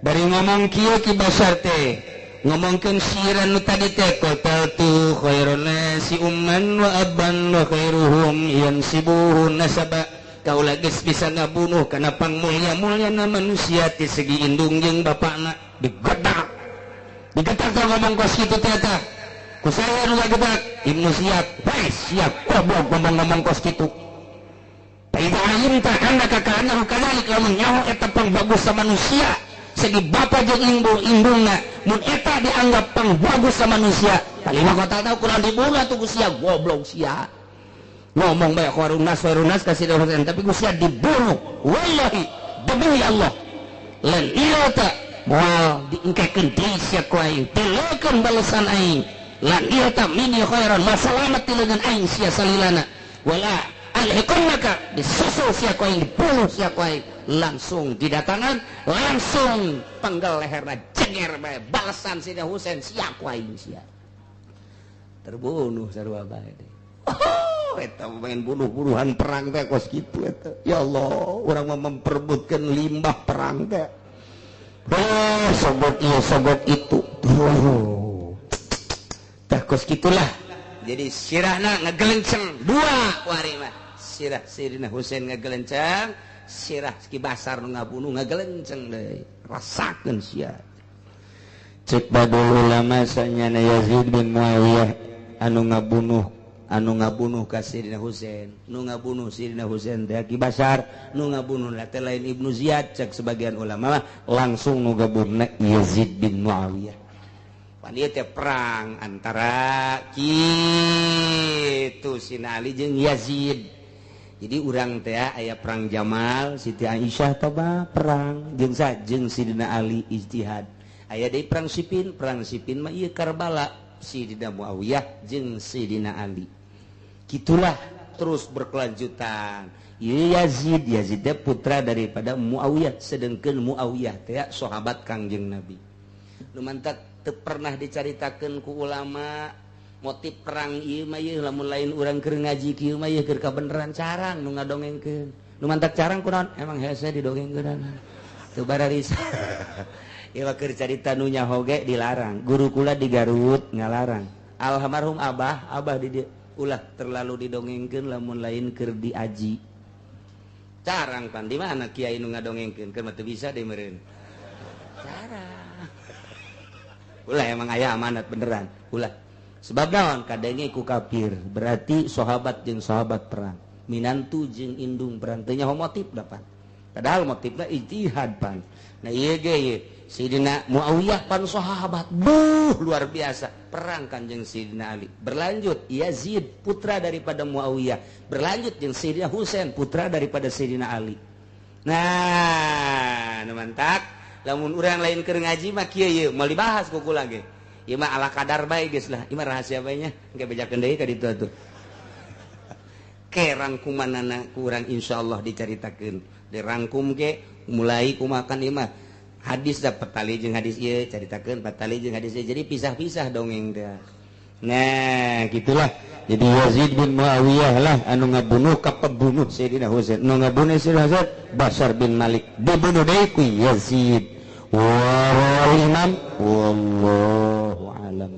Bari ngomong kieu Ki Basar teh ngomongkeun sirah nu tadi teh qataltu khairan nasi umman wa abban wa khairuhum yansibuhun nasaba. Kaula geus bisa ngabunuh kana pangmulia-muliana manusia ti segi indung jeung bapana digedak. Digedak ngomong kos kitu teh tah. Ku saya nu gagedak Ibnu Ziyad, bae siap goblok ngomong kos kitu. Taida ayin tah anda kakana kadalik lamun nyaho eta pangbagus sa manusia. Segi bapa jeung indungna mun eta dianggap pangbagus sa manusia kalima kota tahu kurang dibunuh atuh ku sia goblok sia ngomong bae kharunas kasih Husain tapi ku sia dibunuh wallahi demi Allah lan ieu teh moal diengkekeun deui sia ku aing tilekeun balesan aing lan ieu teh mini khairan masalamat tileungan aing sia salilana wala alhiqannaka disusul sia ku aing dibunuh sia ku aing langsung didatangan langsung penggal leherna ceger bae balasan Sayyidina Husain sia ku aing sia terbunuh sarua bae teh. Oh eta main bunuh-bunuhan perang teh kos kitu eta. Ya Allah urang mah memperebutkeun limbah perang teh. Oh sogot ieu sogot itu. Tah kos kitulah. Jadi sirahna ngagelenceng dua wari mah. Sirah Sayyidina Husain ngagelenceng sirah ki basar nu ngabunuh ngagelenceng deui rasakeun sia cek badul ulama sanyana Yazid bin Muawiyah anu ngabunuh ka Sayyidina Husain nu ngabunuh Sayyidina Husain teh ki basar nu ngabunuh teh lain Ibnu Ziyad cek sebagian ulama langsung nu gaburna Yazid bin Muawiyah pan ieu teh perang antara kitu Sina Ali jeung Yazid jadi urang teh aya perang Jamal Siti Aisyah toba perang jeung Sayyidina Ali ijtihad aya deui perang Siffin mah ieu Karbala Sayyidina Muawiyah jeung Sayyidina Ali gitulah terus berkelanjutan ieu Yazid teh putra daripada Muawiyah sedengkeun Muawiyah teh sahabat Kangjeng Nabi nu mantap teu pernah dicaritakeun ku ulama motif perang ieu mah ieu lamun lain urang keur ngaji kieu mah ieu keur kabeneran carang nu ngadongengkeun nu mantap carang kunaon emang hese didongengkeun teu bararisa ieu keur carita nu nya hoge dilarang guru kula di Garut ngalarang almarhum abah di dieu ulah terlalu didongengkeun lamun lain keur diaji carang pan di mana kiai nu ngadongengkeun keur mah teu bisa deui meureun carang ulah emang aya amanat beneran ulah sebab naon kadenge ku kafir berarti sahabat jeung sahabat perang minantu jeung indung perang teu nyaho motif dapat padahal motifna ijtihad pan nah ieu ge Sayyidina Muawiyah pan sahabat luar biasa perang Kanjeng Sayyidina Ali berlanjut Yazid putra daripada Muawiyah berlanjut jeung Sayyidina Husain putra daripada Sayyidina Ali nah nu mantap lamun urang lain keur ngaji mah kieu ieu moal dibahas ku kula ge ieu mah ala kadar bae geus lah ieu mah rahasia bae nya engke bejakeun deui ka ditu atuh ke rangkumanana ku urang insyaallah dicaritakeun dirangkum ke mulai kumakan ieu mah hadis da petali jeung hadis ieu caritakeun petali jeung hadis ieu jadi pisah-pisah dongeng teh nah gitulah jadi Yazid bin Muawiyah lah anu ngabunuh ka pembunuh Sayyidina Husain nu ngabunuh Sayyidina Husain Bashar bin Malik dibunuh deui ku Yazid wa imam wallahu alam